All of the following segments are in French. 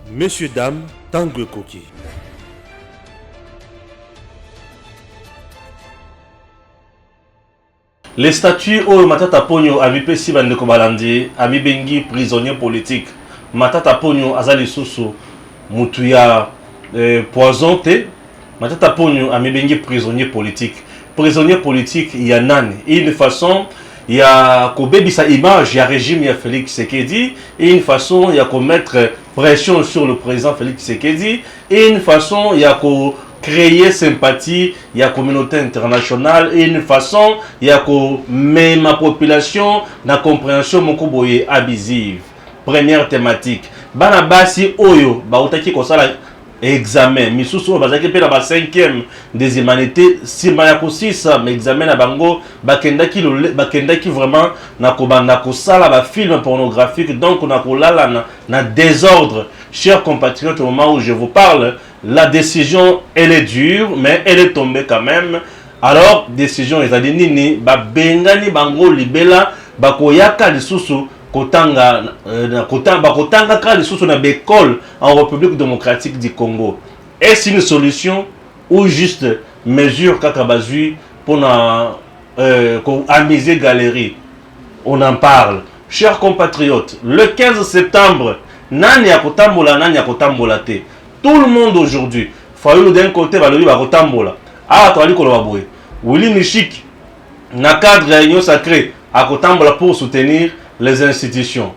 Messieurs, dames, tango ekoki. Les statuts au Matata Pogno a vu si Bandeko Balandi, a mis Bengi prisonnier politique. Matata Pogno azali susu mutuya poison te. Matata Pogno a mis Bengi prisonnier politique. Prisonnier politique, il y a nani. Et une façon, il y a qu'au baby sa image, il y a régime, il y a Félix Tshisekedi. Et une façon, il y a qu'au mettre pression sur le président Félix Tshisekedi. Et une façon, il y a qu'au créer sympathie, il y a communauté internationale. Et une façon, il y a qu'au mettre ma population dans la compréhension mokoboye abusive. Première thématique. Banabasi Oyo, bautaki kosala examen misusu bazaki pe na ba 5e des humanités si mayako 6 mais examen na bango bakendaki vraiment na kobanda kosala ba film pornographique donc na kolala na désordre. Chers compatriotes, au moment où je vous parle, la décision elle est dure mais elle est tombée quand même. Alors décision ezali nini ba bengani bango libela bakoyaka lisusu kotanga ka lisusu na bekol en République démocratique du Congo. Est-ce une solution ou juste mesure kaka bazui pour amuser galerie? On en parle. Chers compatriotes, le 15 septembre, nani ya kotambola nani ya kotambola te. Tout le monde aujourd'hui, Fayulu d'un côté balobi ba kotambola. Ah toali koloba boye. Willy Nishik na cadre ya union sacrée a kotambola pour soutenir les institutions.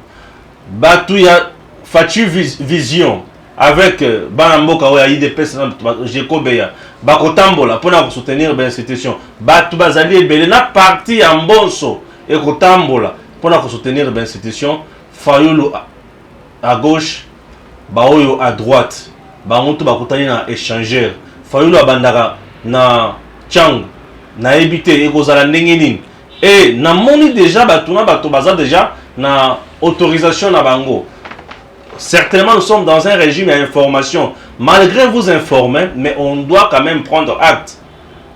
Batouya Fatu Vision avec Banamboka ou IDPS Jekobeya Bakotambola pour soutenir les institutions. Batou Bazali Belena parti en Bonso et Kotambola pour soutenir les institutions. Fayulu à gauche, Baoyo à droite. Bamutu Bakotani na échangeur. Fayulu à Bandara na Chang na Ebité et Kozala Nengenin. Et na moni déjà batuna batobaza déjà na autorisation na bango. Certainement nous sommes dans un régime d'information. Malgré vous informer, mais on doit quand même prendre acte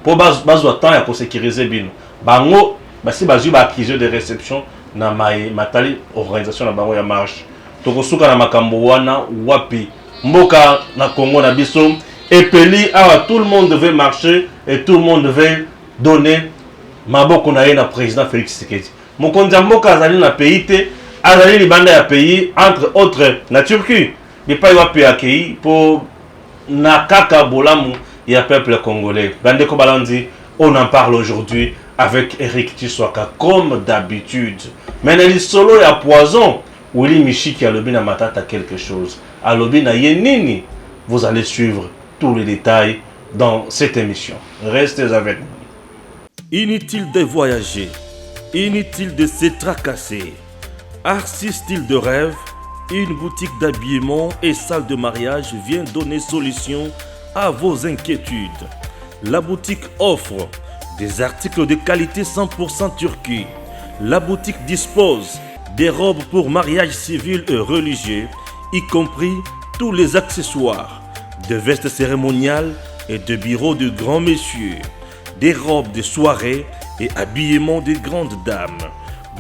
pour bazwa temps pour sécuriser bino. Bango basi bazu ba accusé de réception na matali organisation na bango ya marche. Tokosuka na makambo wana wapi mboka na Congo na biso epeli awa tout le monde devait marcher et tout le monde devait donner maboko na ye na président Félix Tshisekedi. Mokonzi mboka azali na pays te, azali libanda ya pays entre autres na Turquie. Mais pas wapi accueilli pour na kaka bolamu ya peuple congolais. Bandeko Balandi, on en parle aujourd'hui avec Eric Tshisekedi comme d'habitude. Mais na solo ya poison, Willy Mishiki a lobi na matata quelque chose. A lobi na yenini. Vous allez suivre tous les détails dans cette émission. Restez avec nous. Inutile de voyager, inutile de se tracasser. Arcis Style de Rêve, une boutique d'habillement et salle de mariage vient donner solution à vos inquiétudes. La boutique offre des articles de qualité 100% turquie. La boutique dispose des robes pour mariage civil et religieux, y compris tous les accessoires, de vestes cérémoniales et de bureaux de grands messieurs, des robes de soirée et habillement de grandes dames,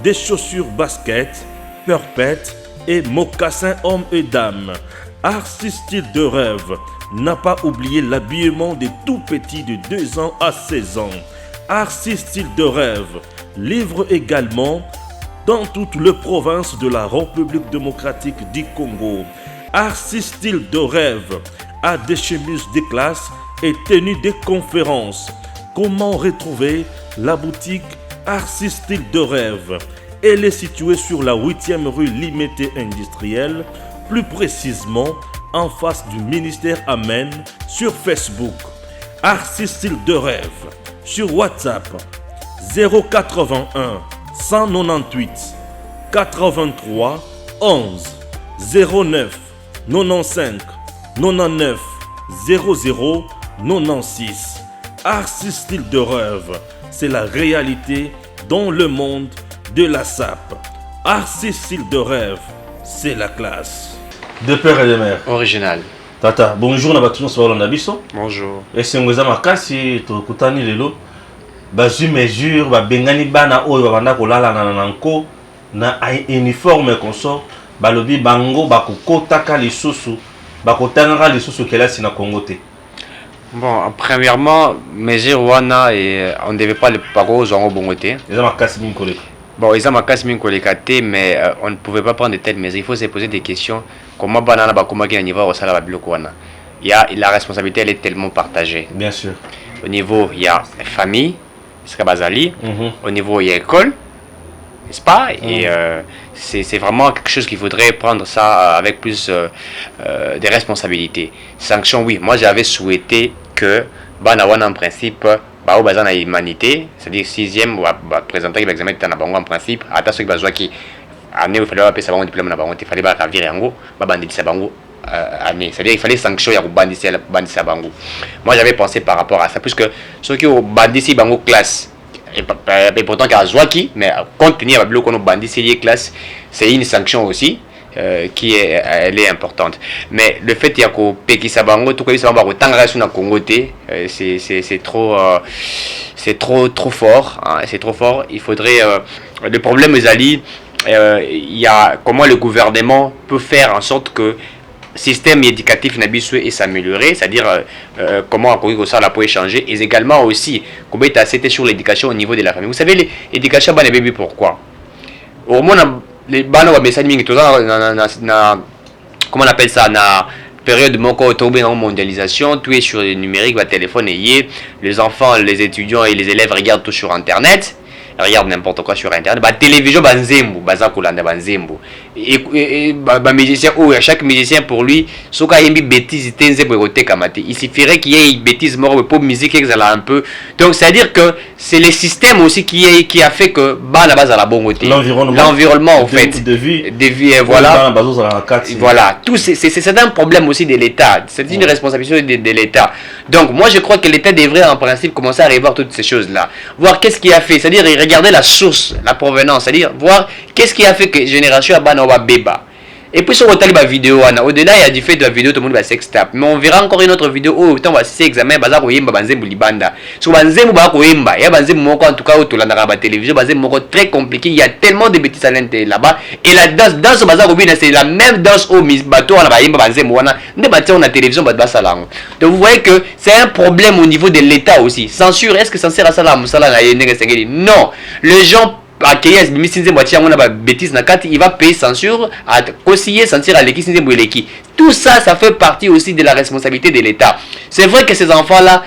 des chaussures basket, perpètes et mocassins hommes et dames. Arcis Style de Rêve n'a pas oublié l'habillement des tout petits de 2 ans à 16 ans. Arcis Style de Rêve livre également dans toutes les provinces de la République démocratique du Congo. Arcis Style de Rêve a des chemises de classe et tenues de conférences. Comment retrouver la boutique Arcis Style de Rêve? Elle est située sur la 8e rue Limité Industrielle, plus précisément en face du ministère Amen, sur Facebook. Arcis Style de Rêve, sur WhatsApp 081 198 83 11 09 95 99 00 96. Arcis Style de Rêve, c'est la réalité dans le monde de la SAP. Arcis Style de Rêve, c'est la classe. De père et de mère. Original. Tata, bonjour na batuno sur biso. Bonjour. Et c'est ngoza makasi to kutani lelo. Bazu mesure ba bengani bana oyo banda kolala na nanko na uniforme konso balobi bango bakokotaka lisusu bakotangaka lisusu kelasi na Congo te. Bon, premièrement, mesure wana et on ne devait pas le parcours au bongo te. Eza makasi mingi koleka. Bon, ils ont makasi mingi koleka te, mais on ne pouvait pas prendre de telles mesures. Il faut se poser des questions. Comment banana bakomaki na niveau au sala babiloko wana. La responsabilité elle est tellement partagée. Bien sûr. Au niveau il y a famille, c'est bazali. Au niveau il y a école, n'est-ce pas? Et c'est vraiment quelque chose qu'il faudrait prendre ça avec plus de responsabilités. Sanctions, oui. Moi j'avais souhaité que banawana en principe bah au bazan à humanité, c'est-à-dire 6e ou présenter l'examen de bango en principe. Attention que bazwa qui année il fallait appeler ça bango diplôme na bango, il fallait ba ravir yango, ba bandit ça bango année. C'est-à-dire il fallait sanctionner ya bandit ça bango. Moi j'avais pensé par rapport à ça puisque ceux qui ont bandit bango classe et pourtant qu'il y a Zouaki, mais compte tenu de la bandit c'est classe, c'est une sanction aussi. Qui est, elle est importante. Mais le fait qu'il y a que Peki Sabango, tout comme ça, on va sur le Congo, c'est trop fort. Hein, c'est trop fort. Il faudrait. Le problème, Zali, il y a comment le gouvernement peut faire en sorte que le système éducatif et s'améliorer, c'est-à-dire comment ça la peut échanger, et également aussi comment c'était sur l'éducation au niveau de la famille. Vous savez, l'éducation, pourquoi? Au moins, les bana wa message mingi toza na comment on appelle ça na période moko tombé en mondialisation, tout est sur le numérique, le téléphone et les enfants, les étudiants et les élèves regardent tout sur internet. Regarde n'importe quoi sur internet, bah télévision banzembo baza kolanda banzembo et bah musicien à chaque musicien pour lui soka yembi bêtise tenze pour côté kamate, il suffirait qu'il y ait une bêtise mort pour musique exala un peu, donc c'est à dire que c'est le système aussi qui a fait que bah la base à la bonne côté l'environnement en fait de vie voilà tout c'est un problème aussi de l'État, c'est une responsabilité de l'État. Donc moi je crois que l'État devrait en principe commencer à revoir toutes ces choses là, voir qu'est-ce qui a fait, c'est-à-dire regarder la source, la provenance, c'est-à-dire voir qu'est-ce qui a fait que génération a béba. Et puis sur la vidéo, au-delà il y a du fait de la vidéo, tout le monde va sextape. Mais on verra encore une autre vidéo où on va ces examens, baza koyemba banzembu libanda. Sur banzembu ba koyemba, il y a banzembu moko en tout cas autour de la télévision, banzembu moko très compliqué, il y a tellement de bêtises à l'intérieur là-bas. Et la danse baza kobina c'est la même danse au bateau on a bayemba banzembu wana, ne bateau on a télévision ba salango. Donc vous voyez que c'est un problème au niveau de l'État aussi. Censure, est-ce que censure à ça la musala na yene sengeli? Non, les gens accueillir bêtise il va payer censure à conseiller sentir à l'équipe. Tout ça, ça fait partie aussi de la responsabilité de l'État. C'est vrai que ces enfants-là,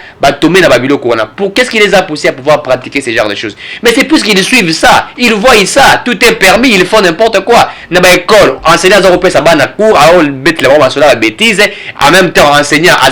pour qu'est-ce qui les a poussés à pouvoir pratiquer ce genre de choses? Mais c'est plus qu'ils suivent ça, ils voient ça, tout est permis, ils font n'importe quoi. Dans l'école, enseignant à repérer sa banne à cours, à bête la bêtise, en même temps enseignant à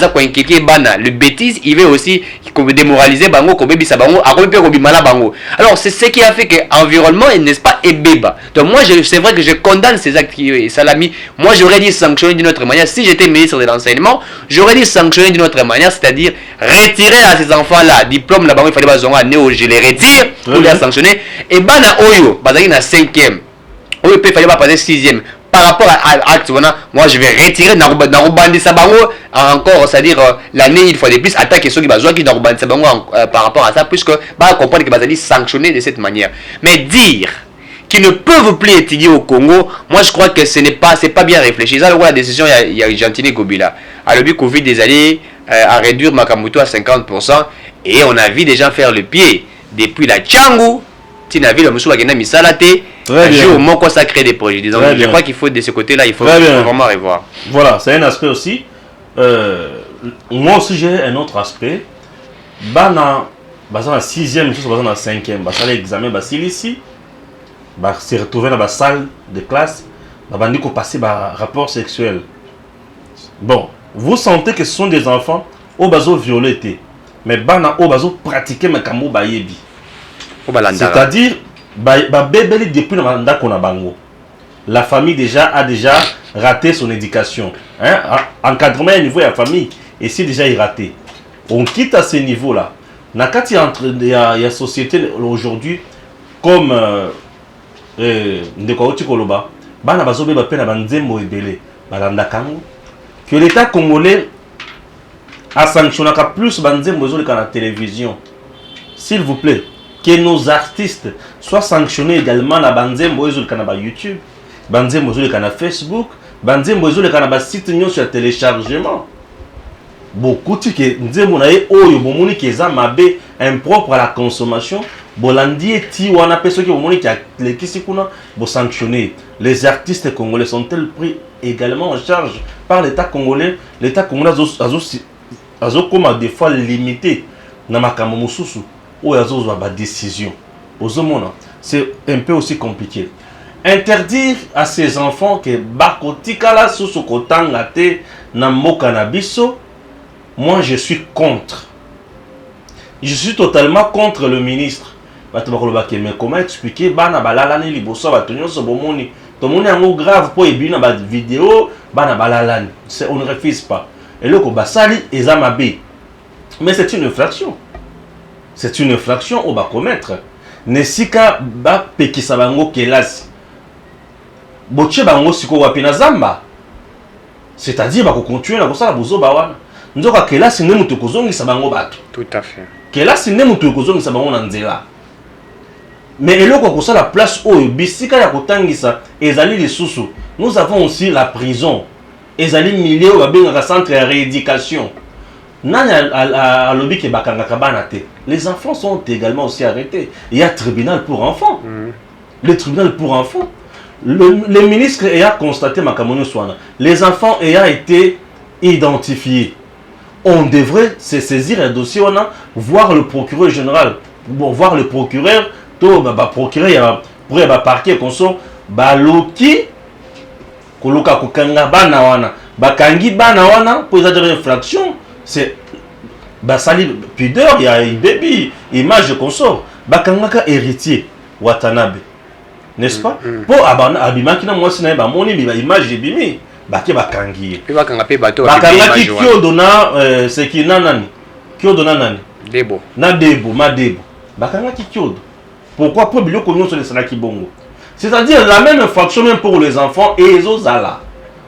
le bêtise, il veut aussi démoraliser bango, bango. Alors c'est ce qui a fait que l'environnement n'est-ce pas ébéba. Donc moi c'est vrai que je condamne ces actes qui Salami. Moi j'aurais dit sanctionner d'une autre manière. Si j'étais ministre de l'enseignement, j'aurais dit sanctionner d'une autre manière, c'est-à-dire retirer à ces enfants-là diplôme là-bas, il fallait pas je les retire pour les sanctionner. Et bana oyo, bazaki na 5e. Oyo il fallait pas passer 6e. Par rapport à l'acte, moi je vais retirer Narubandi Sabango encore, c'est-à-dire l'année une fois de plus, attaquer ceux qui ont qui Narubandi Sabango par rapport à ça, puisque comprendre que Bazali sanctionner de cette manière. Mais dire qu'ils ne peuvent plus étudier au Congo, moi je crois que c'est pas bien réfléchi. Ça, la décision, il y a Gentini Gobila. À le but Covid des années à réduire Makamuto à 50%, et on a vu des gens faire le pied depuis la Tchangou, Tinavi, le Moussou Bagena Misalate. Un jour, mon quoi ça crée des projets. Donc, je crois qu'il faut de ce côté-là, il faut vraiment revoir. Voilà, c'est un aspect aussi. Moi aussi, j'ai un autre aspect. Bana, dans la 6e, dans la 5e, dans l'examen, ici, se retrouver dans la salle de classe, il faut passer par rapport sexuel. Bon, vous sentez que ce sont des enfants au bazo violentés, mais bana au bazo pratiquer mais comme bayebi. C'est-à-dire bébé depuis la famille a déjà raté son éducation. Hein? Encadrement au niveau de la famille, et c'est déjà raté. On quitte à ce niveau-là. Il y a société aujourd'hui comme que l'État congolais a sanctionné plus la télévision. S'il vous plaît, que nos artistes soient sanctionnés également na banzembo ezul kana ba YouTube, banzembo ezul kana Facebook, banzembo ezoleka na basite nyonso ya téléchargement bokuti ke nzembo na ye oyo bomoni ke eza mabe impropre à la consommation bolandi eti wana pe soki bomoni ke alekisi kuna bosanctionner. Les artistes congolais sont-ils pris également en charge par l'état congolais? L'état congolais azokoma des fois limité na makambo mosusu oyo azozwa ba décision ozomona. C'est un peu aussi compliqué. Interdire à ces enfants que bakotikala susu kotanga te na mboka na biso. Moi, je suis contre. Je suis totalement contre le ministre. Mais comment expliquer bana balalani liboso batonyo so bomoni. Tomoni yango grave pour ebina ba vidéo bana balalani. On ne refuse pas. Et le basali ezamabe. Mais c'est une infraction. C'est une infraction on va commettre. Nesika ba pekisa bango kelasi. Boche bango siko wapi na zamba. C'est-à-dire ba ko continuer na kosala bozo bawana. Nzoka kelasi ne mutu kozongisa bango bato. Tout à fait. Kelasi ne mutu kozongisa bango na nzela. Mais eloko ko la place oyo bisika ya kotangisa ezali lisusu. Nous avons aussi la prison. Ezali milieu ba benga centre de rééducation. Nanya a lobby ke bakanga kabana te. Les enfants sont également aussi arrêtés. Il y a tribunal pour enfants. Le tribunal pour enfants. Le ministre a constaté makamonyo swana. Les enfants ayant été identifiés. On devrait se saisir un dossier, on a voir le procureur général, bon, voir le procureur, tout procureur pour le parquet qu'on soit baloki koloka kokanga bana wana bakangi bana wana pour les infraction c'est basali pudeur il y a un baby image de consort bakangaka héritier Watanabe n'est-ce pas pour abana abimaki na mwasi na ba moni ba image de bimi baki bakangi pe bakanga pe bato bakangaki kio dona c'est qui nanani kio dona nani debo na debo ma debo bakangaki kio pourquoi pour biloko nyonso les sanaki bongo c'est-à-dire la même infraction même pour les enfants et les autres là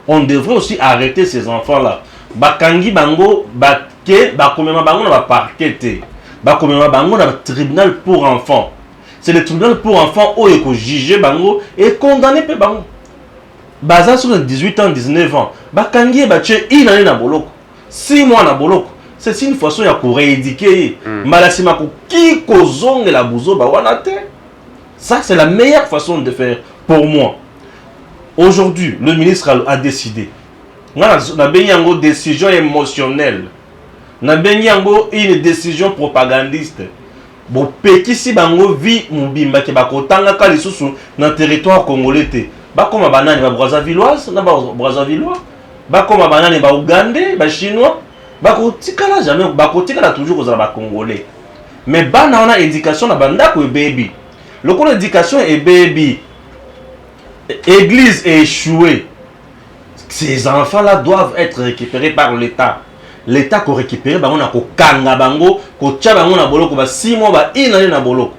on devrait aussi arrêter ces enfants là bakangi bango baké bakomema bango na ba parquet te bakomema bango na tribunal pour enfants c'est le tribunal pour enfants où il faut juger bango et condamner pe bango baza sur 18 ans 19 ans bakangi bache inane na boloko 6 mois na boloko c'est une façon ya ko rééduquer malasima ko ki kozonge la buzo ba wana te ça c'est la meilleure façon de faire pour moi aujourd'hui le ministre a décidé na bengi yango décision émotionnelle na bengi yango une décision propagandiste bo pekisi bango vi mubimba ke bakotanga ka lisusu na territoire congolais te bakoma banani ba Brazzavilloise na ba Brazzavillois bakoma banani ba Ougandais ba Chinois bakotikala jamais bakotikala toujours kozala ba Congolais mais bana on a éducation na banda ko baby le cours d'éducation est baby église est échouée ces enfants là doivent être récupérés par l'état l'état ko récupérer bango na ko kanga bango ko tia bango na boloko ba 6 mois ba inane na boloko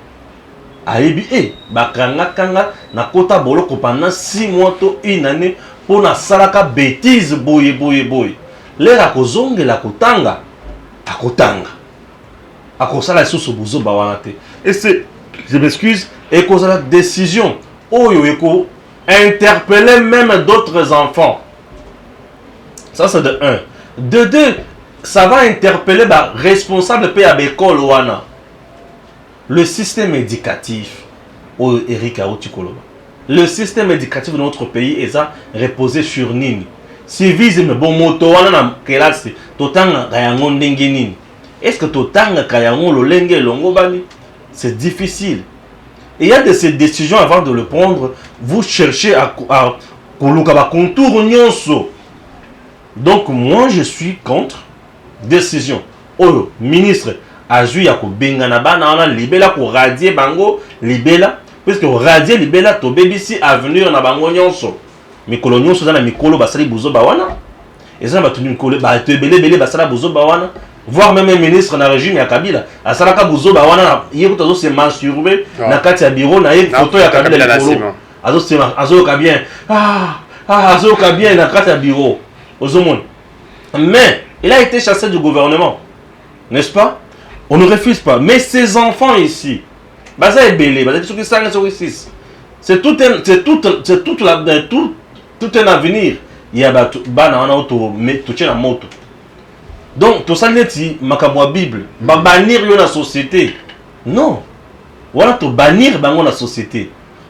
ayebi bakanga na kota boloko pendant 6 mois to inane pour na salaka bêtise boye lera kozongela kotanga akotanga akosala lisusu buzo ba wana te et c'est je m'excuse et cause la décision oyo eko interpeller même d'autres enfants ça c'est de 1 de 2 ça va interpeller ba responsable pe à l'école wana le système éducatif au Eric Aotikoloba le système éducatif de notre pays est reposé sur nini civisme bon moto wana na kelasi totanga kayango ndenge nini est-ce que totanga kayango lolenge longo bani c'est difficile et il y a de ces décisions avant de le prendre vous cherchez à koluka ba contour nyonso donc moi je suis contre décision oyo ministre azui ya kobenga na bana wana libela ko radier bango libela parce que radier libela to bebisi avenir na bango nyonso mikolo nyonso za na mikolo basali buzo ba wana eza ba tuni mikolo ba tebele basala buzo ba wana voir même un ministre na régime ya Kabila asala ka buzo ba wana yeko tozo se masturber na kati ya bureau na ye photo ya Kabila likolo azo ka bien azo ka bien na kati ya bureau ozomon mais il a été chassé du gouvernement n'est-ce pas on ne refuse pas mais ces enfants ici baza ebele baza qui 5 sur 6 c'est tout un avenir il y a bana wana auto mais tu tiens la moto. Donc tout ça neti makamwa Bible ba bannir yo na société. Non. Voilà to bannir bango na société.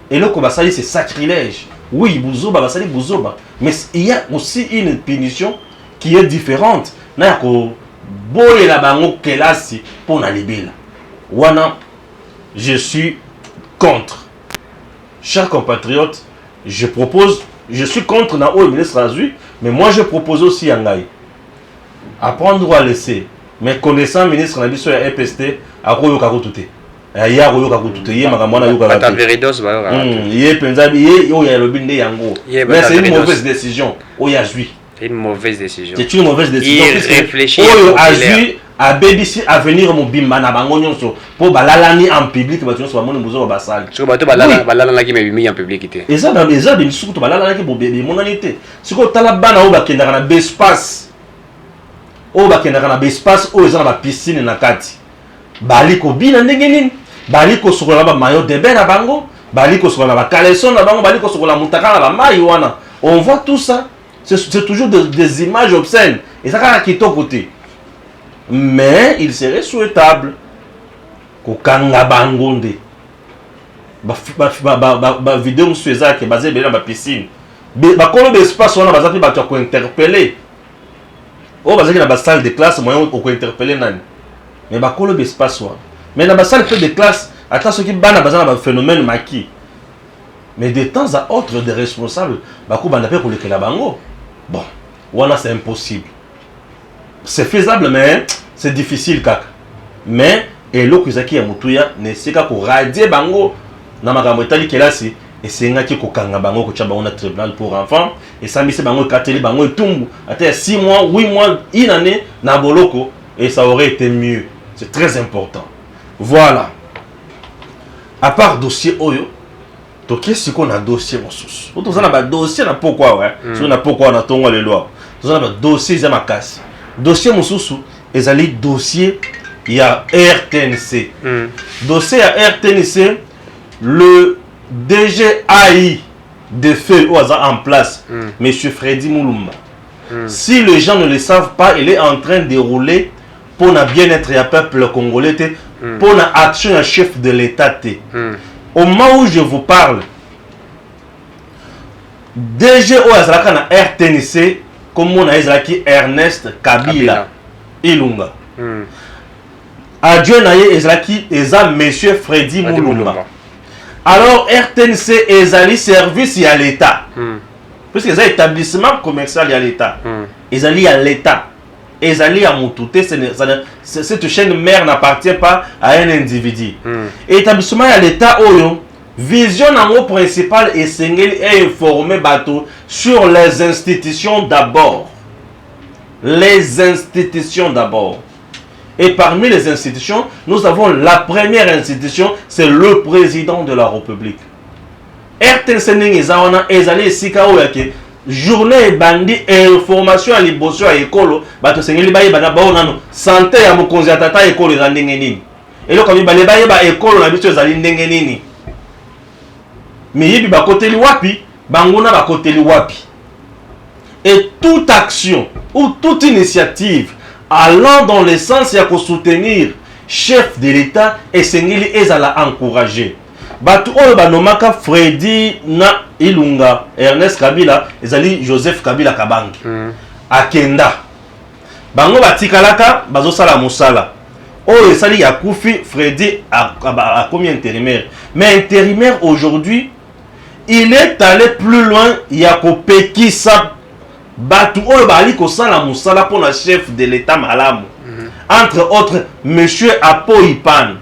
Et là ko basali c'est sacrilège. Oui, buzoba basali buzoba, mais il y a aussi une punition qui est différente. Na ko boye la bango kelasi pour na libela. Wana je suis contre. Chers compatriotes, je suis contre na o ministre Azui, mais moi je propose aussi à Ngai. Apprendre à laisser. Mais connaissant ministre na biso ya EPST, akoyo kakotute. Ya koyo kakotute, ye makambo na yo kakotute. Ata veridos ba. Ye penza ye yo ya lobinde yango. Mais c'est une mauvaise décision. Oya Azui. C'est une mauvaise décision. C'est une mauvaise décision. Irréfléchie. Oyo Azui à BBC à venir mon bimba na bango nyonso pour balalani en public ba nyonso ba moni muzo ba basali. Parce que bato balalana ki mebimi en public te. Et ça dans les heures de misuku balalana ki bo bébé monanité. Siko tala bana o ba kendaka na bespace. O ba kendaka na bespace o eza na ba piscine na kati. Bali ko bina ndenge nini? Bali ko sokola ba maillot de bain na bango, bali ko sokola ba caleçon na bango, bali ko sokola mutaka na ba mayi wana. On voit tout ça. C'est toujours des images obscènes. Et ça kana kito côté. Mais il serait souhaitable que kanga bangonde ba vidéo monsieur Ezaki basé bien dans piscine ba kolo de espace on a basé ba ko interpeller o basé na ba salle de classe moyen ko interpeller nani mais ba kolo de espace on mais na ba salle de classe attends ce qui bana basé na ba phénomène maki mais de temps à autre des responsables ba ko banda pe ko lekela bango bon voilà c'est impossible. C'est faisable, mais c'est difficile, kaka. Mais, et l'okuzaki ya mutuya, ne seka ko radier bango, na makambo etali kelasi, et c'est ngaki ko kanga bango ko tchamba on a tribunal pour enfants, et ça mise bango kateli bango etumbu, ate 6 mois, 8 mois, une année, na boloko, et ça aurait été mieux. C'est très important. Voilà. À part dossier Oyo, donc qu'est-ce qu'on a dossier mon sous? On a un dossier, na pourquoi, ouais. On a pourquoi on a tongo les lois. On a un dossier, ça m'a cassé. Dossier Moussoussou, ils allaient dossier, il y a RTNC. Dossier à RTNC, le DGAI de feu au hasard en place, M. Freddy Mouloumba. Si les gens ne le savent pas, il est en train de rouler pour le bien-être du peuple congolais, pour l'action du chef de l'État. Au moment où je vous parle, DG au hasard na RTNC, comme on a dit Ernest Kabila Ilunga. Adieu naye ezaki eza monsieur Freddy Mouloumba. Alors RTNC ezali service à l'État. Puisque c'est établissement commercial à l'État. Ezali à l'État. Ezali à Moutouté, cette chaîne mère n'appartient pas à un individu. Établissement à l'État oyo vision en principal et Sengeli est informé bateau sur les institutions d'abord. Les institutions d'abord. Et parmi les institutions, nous avons la première institution, c'est le président de la République. RTNC Ningizawana ezali sika oyake journée bandi information à liboso à école bato Sengeli baye bana baonano santé ya mokonzi atata école za ndenge nini. Et là comme bale baye ba école na biso ezali ndenge nini. Mais yebi bakoteli wapi bangona bakoteli wapi. Et toute action ou toute initiative allant dans le sens de soutenir chef de l'État et Sengeli ezala encourager. Batu oyo banomaka Freddy na Ilunga, Ernest Kabila, ezali Joseph Kabila Kabangi. Akenda. Bango batikalaka bazosala musala. Oyo esali yakufi Freddy a combien intérimaire. Mais intérimaire aujourd'hui, il est allé plus loin, yakopekisa batu oyo bali kosala musala pour le chef de l'État malamu. Entre autres, monsieur Apo-Ipan.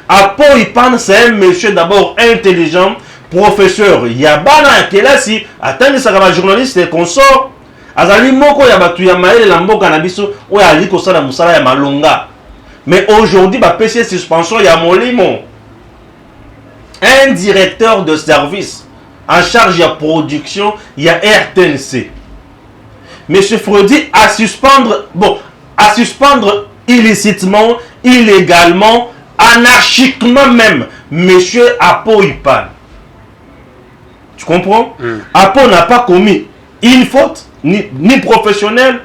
Apo-Ipan, c'est un monsieur d'abord intelligent, professeur. Yabana Kelasi, attendez ça comme journaliste et consort. Azali moko ya batu ya maele la mboka na biso oyo ali kosala musala ya malonga. Mais aujourd'hui, ba PC suspension ya molimo. Un directeur de service en charge de la production, il y a RTNC. Monsieur Freddy à suspendre illicitement, illégalement, anarchiquement même, monsieur Apo-Ipan. Tu comprends? Apo n'a pas commis une faute, ni professionnelle,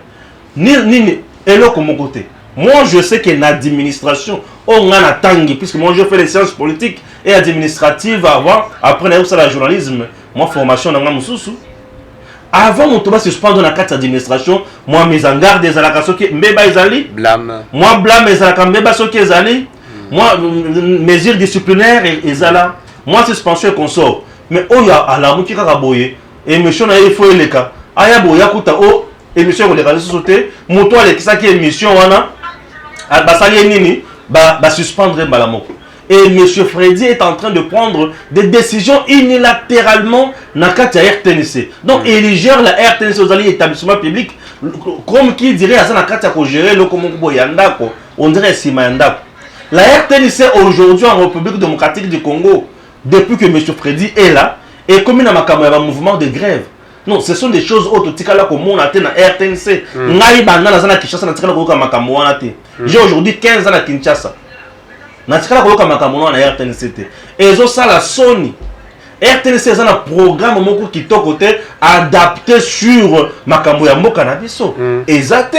ni et là, comme mon côté. Moi, je sais qu'il y a une administration, on a tangi, puisque moi, je fais les sciences politiques et administratives avant, après, on a le journalisme, moi, formation dans mon sous. Avant, mon toba se suspendre dans la carte d'administration, moi, mes en garde des alakaso qui mbeba ezali, Blâme. moi, blâme les alakaso mbeba so qui ezali, moi, mesures disciplinaires ezala, moi, suspension et consort. Mais, oh, ya, à la mouki kakaboye, et monsieur, il faut les cas, aya boya kuta, oh, émission on les sauter moto avec ça qui émission wana basali nini ba suspendre balamoko et monsieur Freddy est en train de prendre des décisions unilatéralement na kati ya RTNC donc il gère la RTNC aux alliés établissements publics comme qui dirait à ça na kati ya ko gérer le comme boyandako on dirait simandako la RTNC aujourd'hui en République démocratique du Congo depuis que monsieur Freddy est là et comme il a un mouvement de grève. Non, ce sont des choses autres. Comme on a été dans RTNC. J'ai aujourd'hui 15 ans à Kinshasa. Et ça, la Sony. RTNC, c'est un programme qui est côté adapté sur Makambo Yambo Cannabiso. Exact.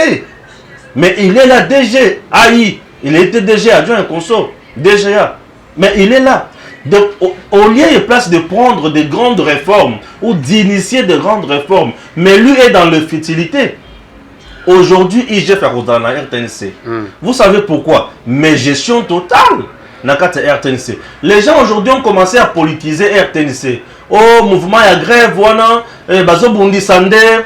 Mais il est là, DG. AI. Il était DG, adjoint consort. DGA. Mais il est là. Donc, au lieu et place de prendre de grandes réformes ou d'initier de grandes réformes, mais lui est dans la futilité. Aujourd'hui, IGF est dans la RTNC. Vous savez pourquoi? Mais gestion totale dans la RTNC. Les gens aujourd'hui ont commencé à politiser RTNC. Oh, mouvement ya grève, voilà, Bazo Bundi Sander,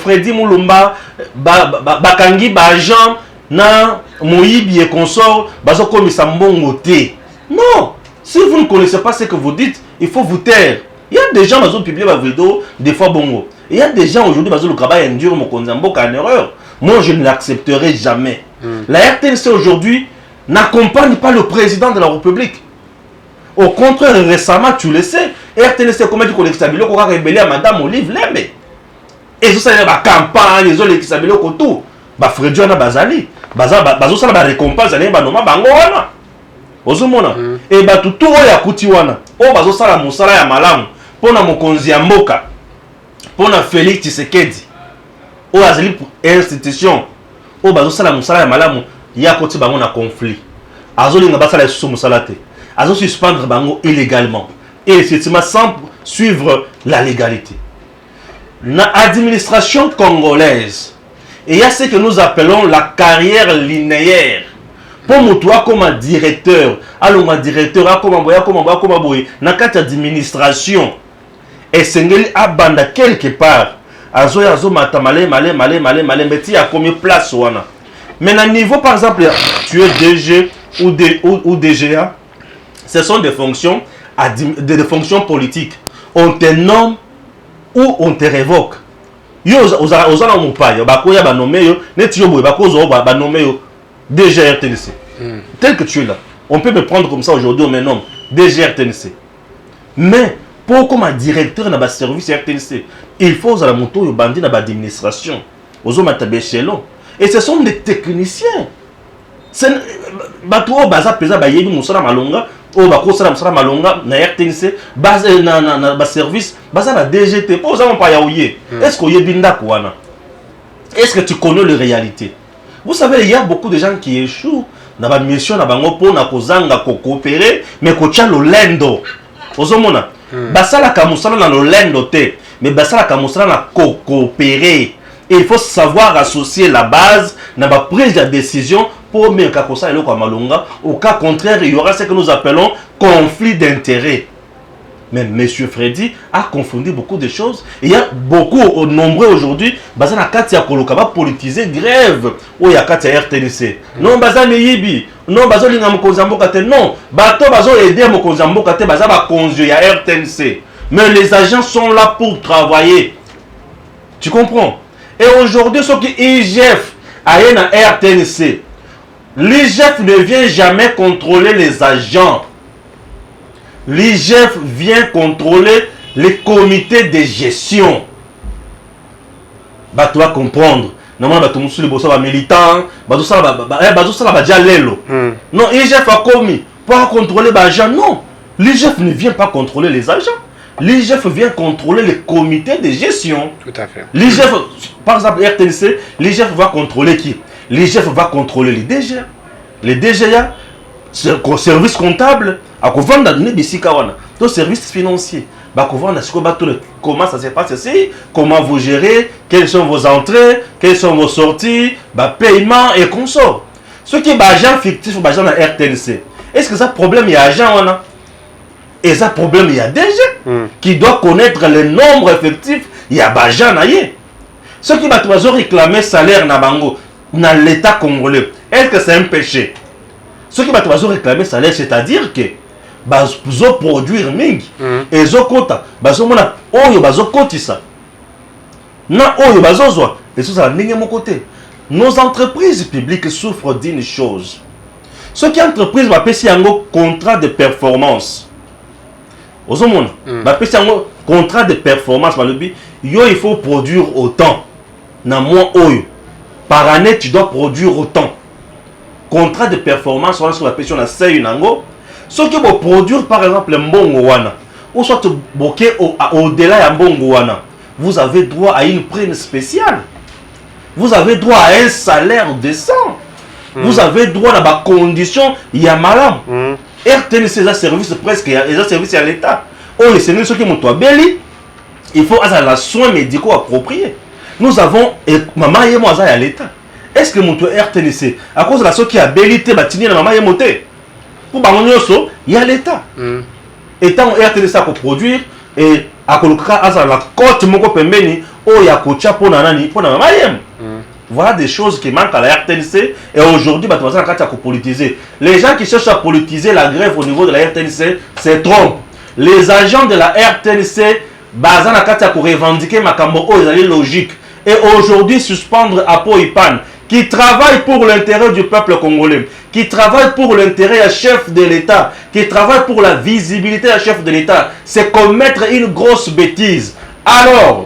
Freddy Moulumba, Bakangi, Bajan, na Moïbi et consort, Bazo Komisa Mbongote. Non! Si vous ne connaissez pas ce que vous dites, il faut vous taire. Il y a des gens qui ont publié ma vidéo, des fois bongo. Il y a des gens aujourd'hui qui ont le travail endure, mon konzambo, en erreur. Moi, je ne l'accepterai jamais. La RTNC aujourd'hui n'accompagne pas le président de la République. Au contraire, récemment, tu le sais, RTNC, comment tu connais que ça a rébellé à Madame Olive Lembe. Et ça, c'est la campagne, ils ont les Kisabilo Koto. Fredjo na Bazali. Bazo, ça, la récompense, elle est banoma bangoana. Ozomona et batutu oya kuti wana o bazosala mosala ya malamu pona mokonzi ya mboka pona Félix Tshisekedi o azali institution o bazosala mosala ya malamu ya koti bango na conflit azolinga basala sous mosala te azo suspendre bango illégalement et effectivement sans suivre la légalité na administration congolaise et il y a ce que nous appelons la carrière linéaire. Pour moi, comme un directeur, alors un directeur, comme un boy, na kati administration, et sengeli abanda quelque part, azo mata malé, mais tu as combien de place wana. Mais à niveau, par exemple, tu es DG ou DGA, ce sont des fonctions, des fonctions politiques. On te nomme ou on te révoque. Yo, ozana mon paya, bakoya ba nommé yo, net yo boy, bakozo ba nommé yo. DG RTNC. Tel que tu es là, on peut me prendre comme ça aujourd'hui, on me nomme DG RTNC. Mais pour comme un directeur dans le service RTNC, il faut à la moto bandit dans l'administration, aux hommes à échelon. Et ce sont des techniciens. C'est bateau baza pesa ba yebi musala malonga, o ba kosala musala malonga na RTNC, base na service, baza na DGT. Pour ça on pas yaouye. Est-ce que yebi ndako wana? Est-ce que tu connais les réalités? Vous savez, il y a beaucoup de gens qui échouent dans la mission, dans la pour coopérer, mais qui ont le lendo. Vous savez, basala kamusala na le lendo te, mais basala kamusala na coopérer. Et il faut savoir associer la base dans la prise de décision pour mieux kakosa et le malonga. Au cas contraire, il y aura ce que nous appelons conflit d'intérêts. Mais M. Freddy a confondu beaucoup de choses. Il y a beaucoup, nombreux aujourd'hui, basé na kati ya koloka ba politiser grève ou ya kati ya RTNC. Non baza meyibi, non bazo linga mokonzambo kate, non bato bazo aider mokonzambo kate baza ba konzo ya RTNC. Mais les agents sont là pour travailler. Tu comprends? Et aujourd'hui, ce qui IGF a na RTNC, l'IGF ne vient jamais contrôler les agents. L'IGF vient contrôler les comités de gestion. Bah, tu vas comprendre. Normalement, tu es un militant. Non, l'IGF a commis pour contrôler les agents. Non, l'IGF ne vient pas contrôler les agents. L'IGF vient contrôler les comités de gestion. Tout à fait. L'IGF, par exemple, RTNC, l'IGF va contrôler qui? L'IGF va contrôler les DG, les DGA, service comptable, à vendre des bisikawana, tous services financiers. Comment ça se passe ici? Comment vous gérez? Quelles sont vos entrées? Quelles sont vos sorties? Paiement et consort. Ce qui est agent fictif, agent de RTNC. Est-ce que ça problème il y a agent? Et ça problème il y a DG qui doit connaître le nombre effectif. Il y a agent. Ce qui va réclamer salaire na bango dans l'État congolais. Est-ce que c'est un péché? Ce qui va réclamer salaire, c'est-à-dire que bazo produire mingi ezo kota bazo mona oyo bazo kotisa na oyo bazo zwa et ça ndenge mon côté. Nos entreprises publiques souffrent d'une chose. Ce qui entreprise va payer un contrat de performance. Ozo mona va payer un contrat de performance balobi yo il faut produire autant na mois oyo par année tu dois produire autant. Contrat de performance on va payer na sey nango. Ce qui va produire par exemple mbongo wana ou soit boké au-delà ya mbongo wana, vous avez droit à une prime spéciale, vous avez droit à un salaire décent, vous avez droit à la condition ya malam. RTNC c'est un service presque un service à l'État. Oh les seigneurs ceux qui m'ont beli, il faut avoir la soins médicaux appropriés. Nous avons maman et moi à l'État. Est-ce que mon RTNC à cause de la ceux qui a bélité batini na maman et moté? Il y a l'État. Et tant RTNC a produire et à la côte moko pembeni o ya kocha pour nani pour na mayem. Voilà des choses qui manquent à la RTNC et aujourd'hui bah tu vas politiser. Les gens qui cherchent à politiser la grève au niveau de la RTNC, c'est trompent. Les agents de la RTNC bazana kata pour revendiquer makambo o ezali logique et aujourd'hui suspendre Apo Ipan qui travaille pour l'intérêt du peuple congolais, qui travaille pour l'intérêt du chef de l'État, qui travaille pour la visibilité du chef de l'État, c'est commettre une grosse bêtise. Alors,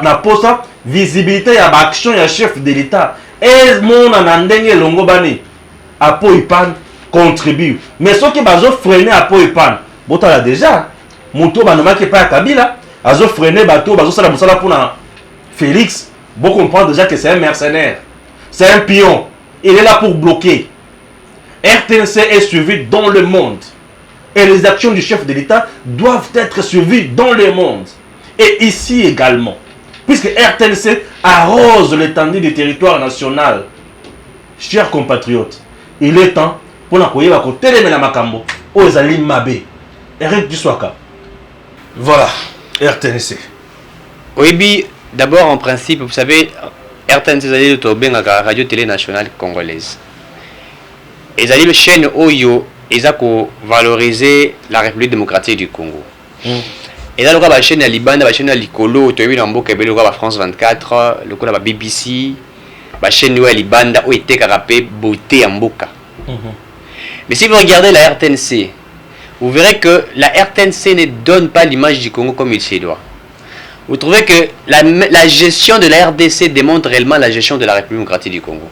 na posa visibilité ya action ya chef de l'État. Et mon anandenge longo bani Apo Ipan contribue. Mais ceux qui bazo freiner Apo Ipan, botala déjà, muto banomaki pa Kabila, azo freiner bato bazo sala musala pour na Félix, vous comprenez déjà que c'est un mercenaire. C'est un pion. Il est là pour bloquer. RTNC est suivi dans le monde. Et les actions du chef de l'État doivent être suivies dans le monde. Et ici également. Puisque RTNC arrose l'étendue du territoire national. Chers compatriotes, il est temps pour nous accueillir à côté de la Makambo. Oh, ils allaient m'aber. Eric Duswaka. Voilà, RTNC. Oui, d'abord, en principe, vous savez, RTNC est la radio télé nationale congolaise. Et la chaîne Oyo est valoriser la République démocratique du Congo. Et là, la chaîne Libanda, la chaîne Likolo, tu as vu dans la France 24, la BBC, la chaîne Libanda, où était carapé beauté en Mboka. Mais si vous regardez la RTNC, vous verrez que la RTNC ne donne pas l'image du Congo comme il se doit. Vous trouvez que la gestion de la RDC démontre réellement la gestion de la République démocratique du Congo.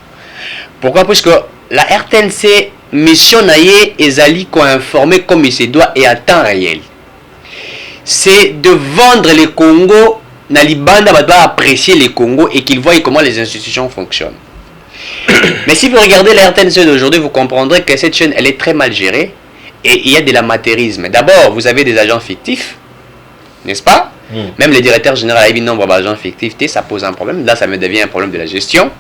Pourquoi? Parce que la RTNC mission naie ezali ko informer comme il se doit et à temps réel. C'est de vendre le Congo na libanda va apprécier le Congo et qu'ils voient comment les institutions fonctionnent. Mais si vous regardez la RTNC d'aujourd'hui, vous comprendrez que cette chaîne elle est très mal gérée et il y a de l'amateurisme. D'abord, vous avez des agents fictifs, n'est-ce pas? Même le directeur général a eu nombre d'agents fictifs, ça pose un problème. Là, ça me devient un problème de la gestion.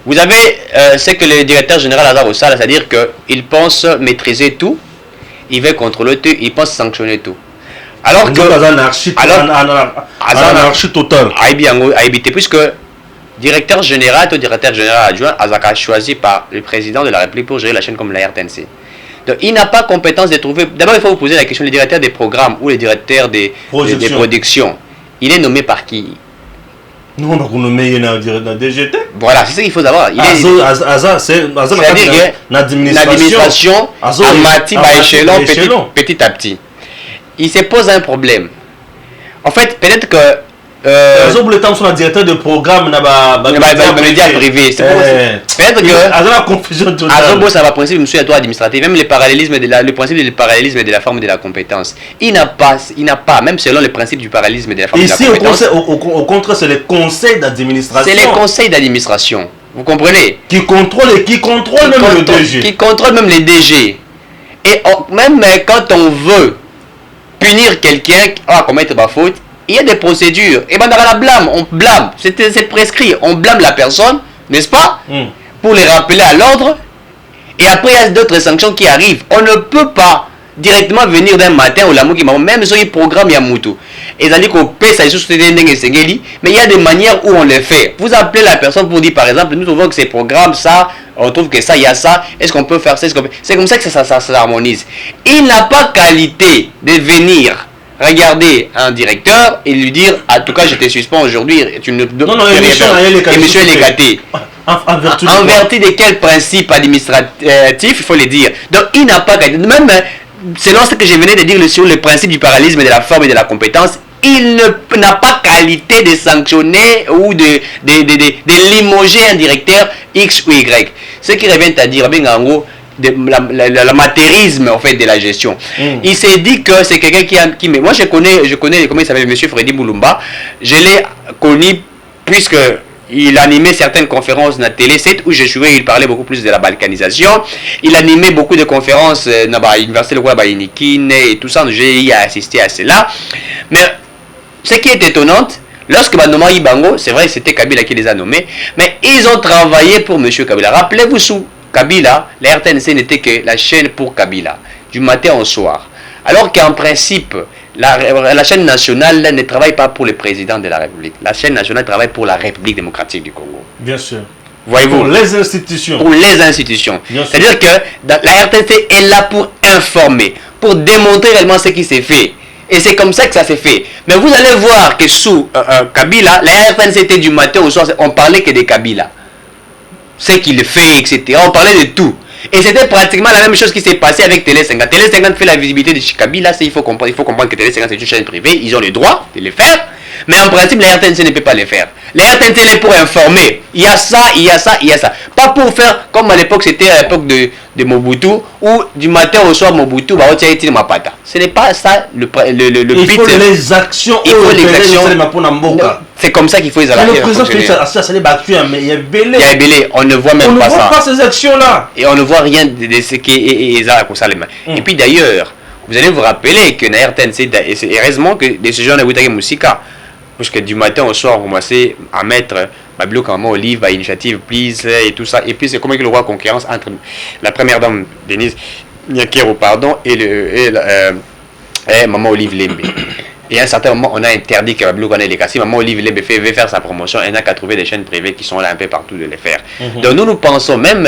Vous avez ce que le directeur général a au SAL, c'est-à-dire qu'il pense maîtriser tout, il veut contrôler tout, il pense sanctionner tout. Alors que anarchie totale. Puisque directeur général ou directeur général adjoint a choisi par le président de la République pour gérer la chaîne comme la RTNC. Donc, il n'a pas compétence de trouver. D'abord, il faut vous poser la question, le directeur des programmes ou le directeur des productions, il est nommé par qui? Non, on a nommé dans DGT. Voilà, c'est ça qu'il faut savoir. C'est-à-dire l'administration à échelon, petit à petit. Il se pose un problème. En fait, peut-être que le temps sur le directeur de programme média privé. C'est peut-être que la confusion totale. Azobo, ça va principe monsieur droit administratif, même le principe du parallélisme de la forme et de la compétence. Il n'a pas, même selon le principe du parallélisme de la forme et de la compétence. Ici, au contraire, c'est les conseils d'administration. C'est les conseils d'administration. Vous comprenez? Qui contrôlent même le DG. Qui contrôlent même les DG. Et même quand on veut punir quelqu'un qui va commettre ma faute, il y a des procédures. Et ben, on blâme. C'est prescrit. On blâme la personne, n'est-ce pas? Pour les rappeler à l'ordre. Et après, il y a d'autres sanctions qui arrivent. On ne peut pas directement venir d'un matin au Lamou qui m'a même sur le programme Yamutu. Et ça dit qu'on paie ça mais il y a des manières où on le fait. Vous appelez la personne pour dire par exemple, nous trouvons que ces programmes, ça, on trouve que ça, il y a ça, est-ce qu'on peut faire ça, c'est comme ça que ça s'harmonise. Il n'a pas qualité de venir regarder un directeur et lui dire, en tout cas je te suspends aujourd'hui, tu ne dois pas émission est éclatée. En vertu de quel principe administratif, il faut le dire. Donc il n'a pas qualité. Même selon ce que je venais de dire sur le principe du parallélisme de la forme et de la compétence, il n'a pas qualité de sanctionner ou de limoger un directeur X ou Y. Ce qui revient à dire, en gros, l'amateurisme en fait de la gestion. Il s'est dit que c'est quelqu'un qui moi je connais comment il s'appelle, monsieur Freddy Boulumba. Je l'ai connu puisque il animait certaines conférences dans la télé 7 où je jouais, il parlait beaucoup plus de la balkanisation. Il animait beaucoup de conférences dans l'université de Guabaïnikine et tout ça. J'ai assisté à cela. Mais ce qui est étonnant, lorsque Bandoma Ibango, c'est vrai c'était Kabila qui les a nommés, mais ils ont travaillé pour monsieur Kabila. Rappelez-vous, sous Kabila, la RTNC n'était que la chaîne pour Kabila, du matin au soir. Alors qu'en principe, la chaîne nationale ne travaille pas pour le président de la République. La chaîne nationale travaille pour la République démocratique du Congo. Bien sûr. Voyez-vous? Pour les institutions. Pour les institutions. C'est-à-dire que la RTNC est là pour informer, pour démontrer réellement ce qui s'est fait. Et c'est comme ça que ça s'est fait. Mais vous allez voir que sous Kabila, la RTNC était du matin au soir, on parlait que de Kabila. Ce qu'il fait, etc. On parlait de tout. Et c'était pratiquement la même chose qui s'est passée avec Télé 50. Télé 50 fait la visibilité de Kabila, il faut comprendre que Télé 50 c'est une chaîne privée, ils ont le droit de le faire. Mais en principe, la RTNC ne peut pas le faire. La RTNC est pour informer. Il y a ça, il y a ça, il y a ça. Pas pour faire comme à l'époque, c'était à l'époque de Mobutu, où du matin au soir, Mobutu va retirer ma pata. Ce n'est pas ça le il faut les actions. Il faut les actions. C'est comme ça qu'il faut les actions. Le président, c'est les battus, mais il y a belé. Il y a belé. On ne voit même pas ça. On ne voit pas ces actions-là. Et on ne voit rien de ce qui est à Kosalema. Et puis d'ailleurs, vous allez vous rappeler que la RTNC, et c'est heureusement que des gens de Witake Moussika, parce que du matin au soir, on commençait à mettre Babilo Kama Olive, Initiative Please et tout ça. Et puis c'est comment il y aura concurrence entre la première dame Denise Nyakero, pardon, et Maman Olive Lembe. Et à un certain moment, on a interdit que Babilo Kama les casse. Si Maman Olive Lembe veut faire sa promotion, elle n'a qu'à trouver des chaînes privées qui sont là un peu partout de les faire. Donc nous pensons même,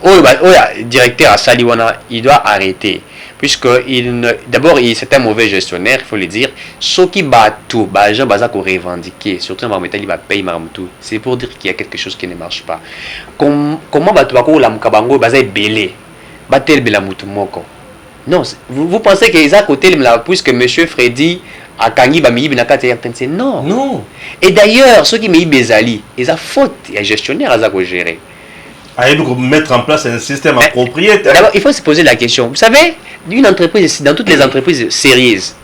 le directeur à Saliwana, il doit arrêter. Puisque d'abord, c'est un mauvais gestionnaire, il faut le dire. Ce qui bat tout, les gens ont revendiqué, surtout en mettant c'est pour dire qu'il y a quelque chose qui ne marche pas. Comment la Mukabango est belé? Non, vous pensez qu'ils sont à côté, puisque M. Freddy a Kangi Bamiyi Binakate RTNC? Non. Non. Et d'ailleurs, ceux qui m'ont Bezali, ils ont faute, il y a un gestionnaire à gérer. Mettre en place un système approprié. D'abord, il faut se poser la question. Vous savez, une entreprise, dans toutes les entreprises sérieuses,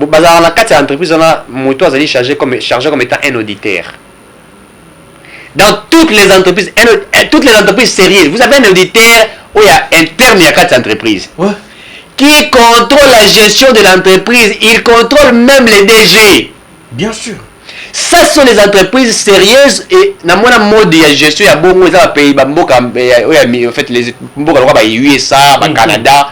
dans la 4 entreprises, on a moto chargé comme étant un auditeur. Dans toutes les entreprises sérieuses, vous avez un auditeur où il y a interne, il y a 4 entreprises. Ouais. Qui contrôle la gestion de l'entreprise. Il contrôle même les DG. Bien sûr. Ça sont les entreprises sérieuses et dans mon mode de gestion, il y a beaucoup de pays, en fait, les USA, Canada.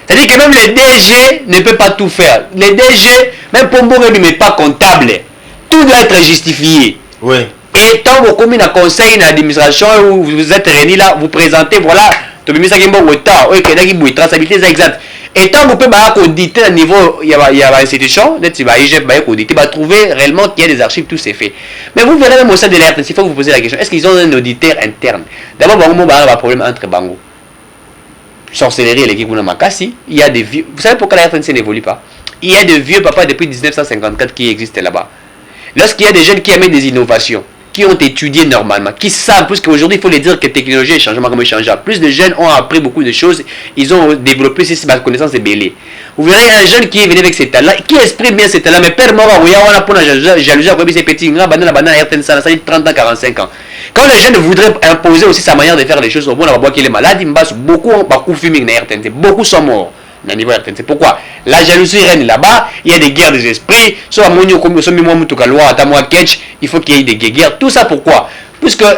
C'est-à-dire que même les DG ne peuvent pas tout faire. Les DG, même pour moi, ne sont pas comptable. Tout doit être justifié. Oui. Et tant que vous avez un conseil d'administration où vous êtes réunis là, vous présentez, voilà, tu peux ça qui est bon, traçabilité exacte. Et tant que vous pouvez auditer à niveau, il y a une institution, il va trouver réellement qu'il y a des archives, tout c'est fait. Mais vous verrez même au sein de l'RTNC, il faut vous poser la question, est-ce qu'ils ont un auditeur interne? D'abord, il y a un problème entre Bango. Sorcellerie et l'équipe Makassi, il y a des vieux. Vous savez pourquoi la RTNC n'évolue pas? Il y a des vieux papas depuis 1954 qui existent là-bas. Lorsqu'il y a des jeunes qui amènent des innovations, qui ont étudié normalement, qui savent, parce qu'aujourd'hui, il faut les dire que la technologie est changement comme changeable. Plus de jeunes ont appris beaucoup de choses, ils ont développé ces connaissances de belé. Vous verrez un jeune qui est venu avec ses talents, qui exprime bien ses talents, mais père mort, on a pour la jalousie, à ces petits, on a ça dit 30 ans, 45 ans. Quand le jeune voudrait imposer aussi sa manière de faire les choses, on va voir qu'il est malade, il me passe beaucoup, beaucoup sont morts. C'est pourquoi la jalousie règne là-bas, il y a des guerres des esprits, il faut qu'il y ait des guerres. Tout ça pourquoi? Puisque un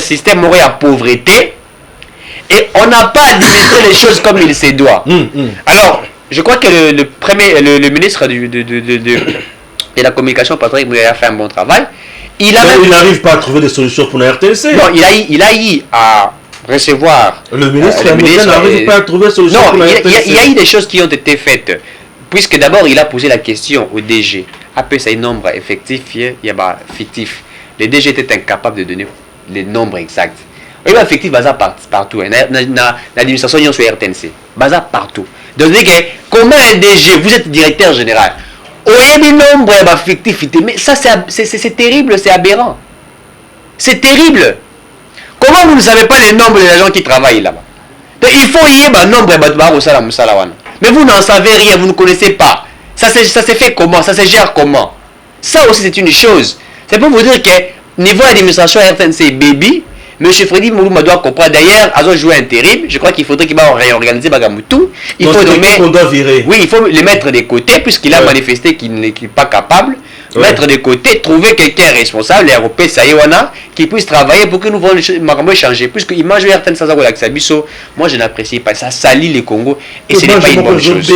système aurait la pauvreté et on n'a pas administré les choses comme il se doit. Alors, je crois que le ministre de la communication, Patrick Mouya, a fait un bon travail. Il n'arrive pas à trouver des solutions pour la RTNC. Non, il a eu à recevoir. Le ministre n'arrive pas à trouver des solutions pour la RTNC. Il y a eu des choses qui ont été faites. Puisque d'abord, il a posé la question au DG. Après, c'est un nombre effectif, il y a fictif. Le DG était incapable de donner les nombres exacts. Il y a effectif partout. L'administration est sur RTNC. Partout. Donc, comment un DG, vous êtes directeur général, il y a des nombres fictifs, mais ça, c'est terrible, c'est aberrant. C'est terrible. Comment vous ne savez pas les nombres des gens qui travaillent là-bas? Il faut y avoir un nombre de mais vous n'en savez rien, vous ne connaissez pas. Ça s'est fait comment? Ça se gère comment? Ça aussi, c'est une chose. C'est pour vous dire que niveau administration RTNC baby, M. Freddy Moulouma doit comprendre. D'ailleurs, ils ont joué un terrible. Je crois qu'il faudrait qu'il va réorganiser Bagamoutou. Il faut virer. Oui, il faut les mettre de côté puisqu'il a manifesté qu'il n'est pas capable. Mettre de côté, trouver quelqu'un responsable, les Européens, ça y est, qui puisse travailler pour que nous voyons changer. Puisque l'image de RTNC, moi je n'apprécie pas. Ça salit les Congo et ce n'est pas une bonne chose.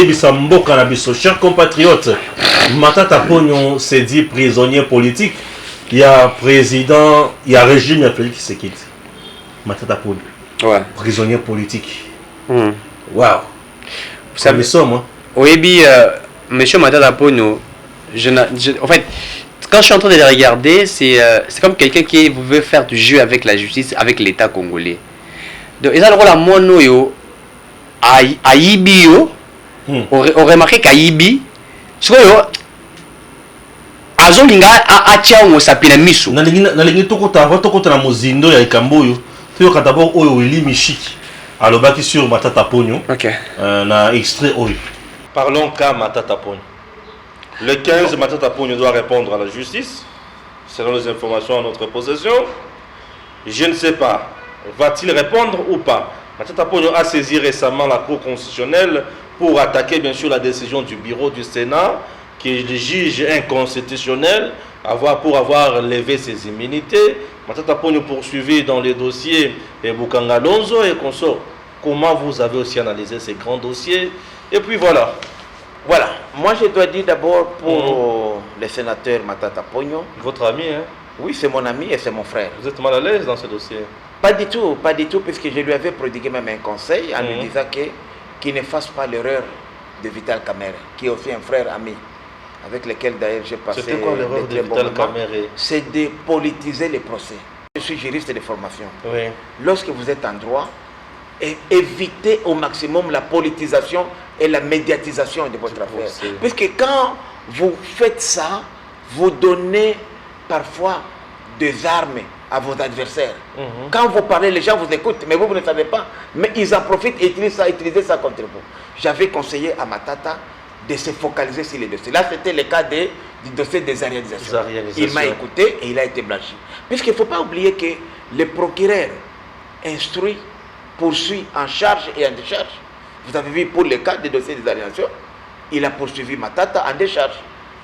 Chers compatriotes, Matata Pognon s'est dit prisonnier politique. Il y a président, il y a régime, il y a Félix qui se quitte. Matata Pognon. Ouais. Prisonnier politique. Waouh. Vous savez ça, moi. Oui, monsieur Matata Pognon. En fait, quand je suis en train de les regarder, c'est comme quelqu'un qui veut faire du jeu avec la justice, avec l'État congolais. Donc, ils ont le rôle à Ibi, on remarque qu'à Ibi, azolinga atia ngo sapina miso. Nalingi tokota na mozindo ya ikamboyo. Toyoka d'abord oyo Willy Mishiki. Alobaki sur Matata Pognon. OK. Na extrait oyo. Parlons qu'à Matata Pognon. Le 15, Matata Pognon doit répondre à la justice, selon les informations à notre possession. Je ne sais pas, va-t-il répondre ou pas? Matata Pognon a saisi récemment la Cour constitutionnelle pour attaquer bien sûr la décision du bureau du Sénat qui juge inconstitutionnel pour avoir levé ses immunités. Matata Pognon poursuivi dans les dossiers et Bukanga Lonzo et consort. Comment vous avez aussi analysé ces grands dossiers? Et puis voilà. Voilà, moi je dois dire d'abord pour le sénateur Matata Pognon. Votre ami, hein? Oui, c'est mon ami et c'est mon frère. Vous êtes mal à l'aise dans ce dossier? Pas du tout, puisque je lui avais prodigué même un conseil en lui disant qu'il ne fasse pas l'erreur de Vital Kamerhe, qui est aussi un frère ami, avec lequel d'ailleurs j'ai passé. C'était quoi l'erreur de Vital Kamerhe? C'est de politiser les procès. Je suis juriste de formation. Oui. Lorsque vous êtes en droit, évitez au maximum la politisation et la médiatisation de votre affaire. Puisque quand vous faites ça, vous donnez parfois des armes à vos adversaires. Quand vous parlez, les gens vous écoutent, mais vous ne savez pas. Mais ils en profitent et utilisent ça contre vous. J'avais conseillé à Matata de se focaliser sur les dossiers. Là, c'était le cas du dossier des réalisations. Il m'a écouté et il a été blanchi. Puisqu'il ne faut pas oublier que le procureur instruit, poursuit en charge et en décharge. Vous avez vu pour le cas des dossiers des alienations, il a poursuivi Matata en décharge.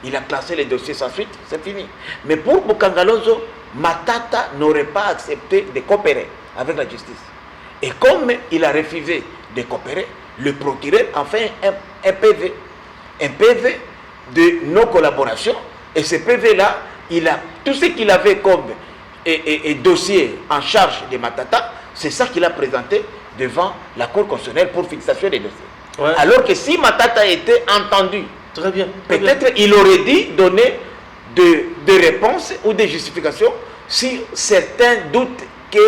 Il a classé les dossiers sans suite, c'est fini. Mais pour Bukanga Lonzo, Matata n'aurait pas accepté de coopérer avec la justice. Et comme il a refusé de coopérer, le procureur a fait un PV. Un PV de non-collaboration. Et ce PV-là, tout ce qu'il avait comme dossier en charge de Matata, c'est ça qu'il a présenté devant la Cour constitutionnelle pour fixation des dossiers. Ouais. Alors que si Matata était entendu, peut-être il aurait dit donner des réponses ou des justifications si certains doutent que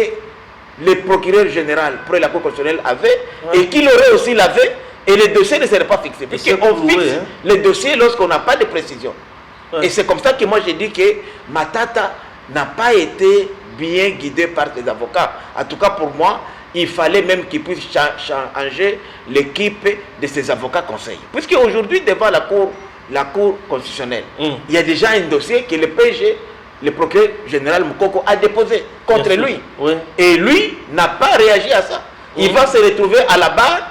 le procureur général pour la Cour constitutionnelle avait et qu'il aurait aussi lavé et le dossier ne serait pas fixé. Parce qu'on fixe les dossiers lorsqu'on n'a pas de précision. Ouais. Et c'est comme ça que moi j'ai dit que Matata n'a pas été bien guidé par ses avocats. En tout cas pour moi, il fallait même qu'il puisse changer l'équipe de ses avocats conseils. Puisque aujourd'hui, devant la cour constitutionnelle, il y a déjà un dossier que le PG, le procureur général Moukoko, a déposé contre lui. Oui. Et lui n'a pas réagi à ça. Il va se retrouver à la barre.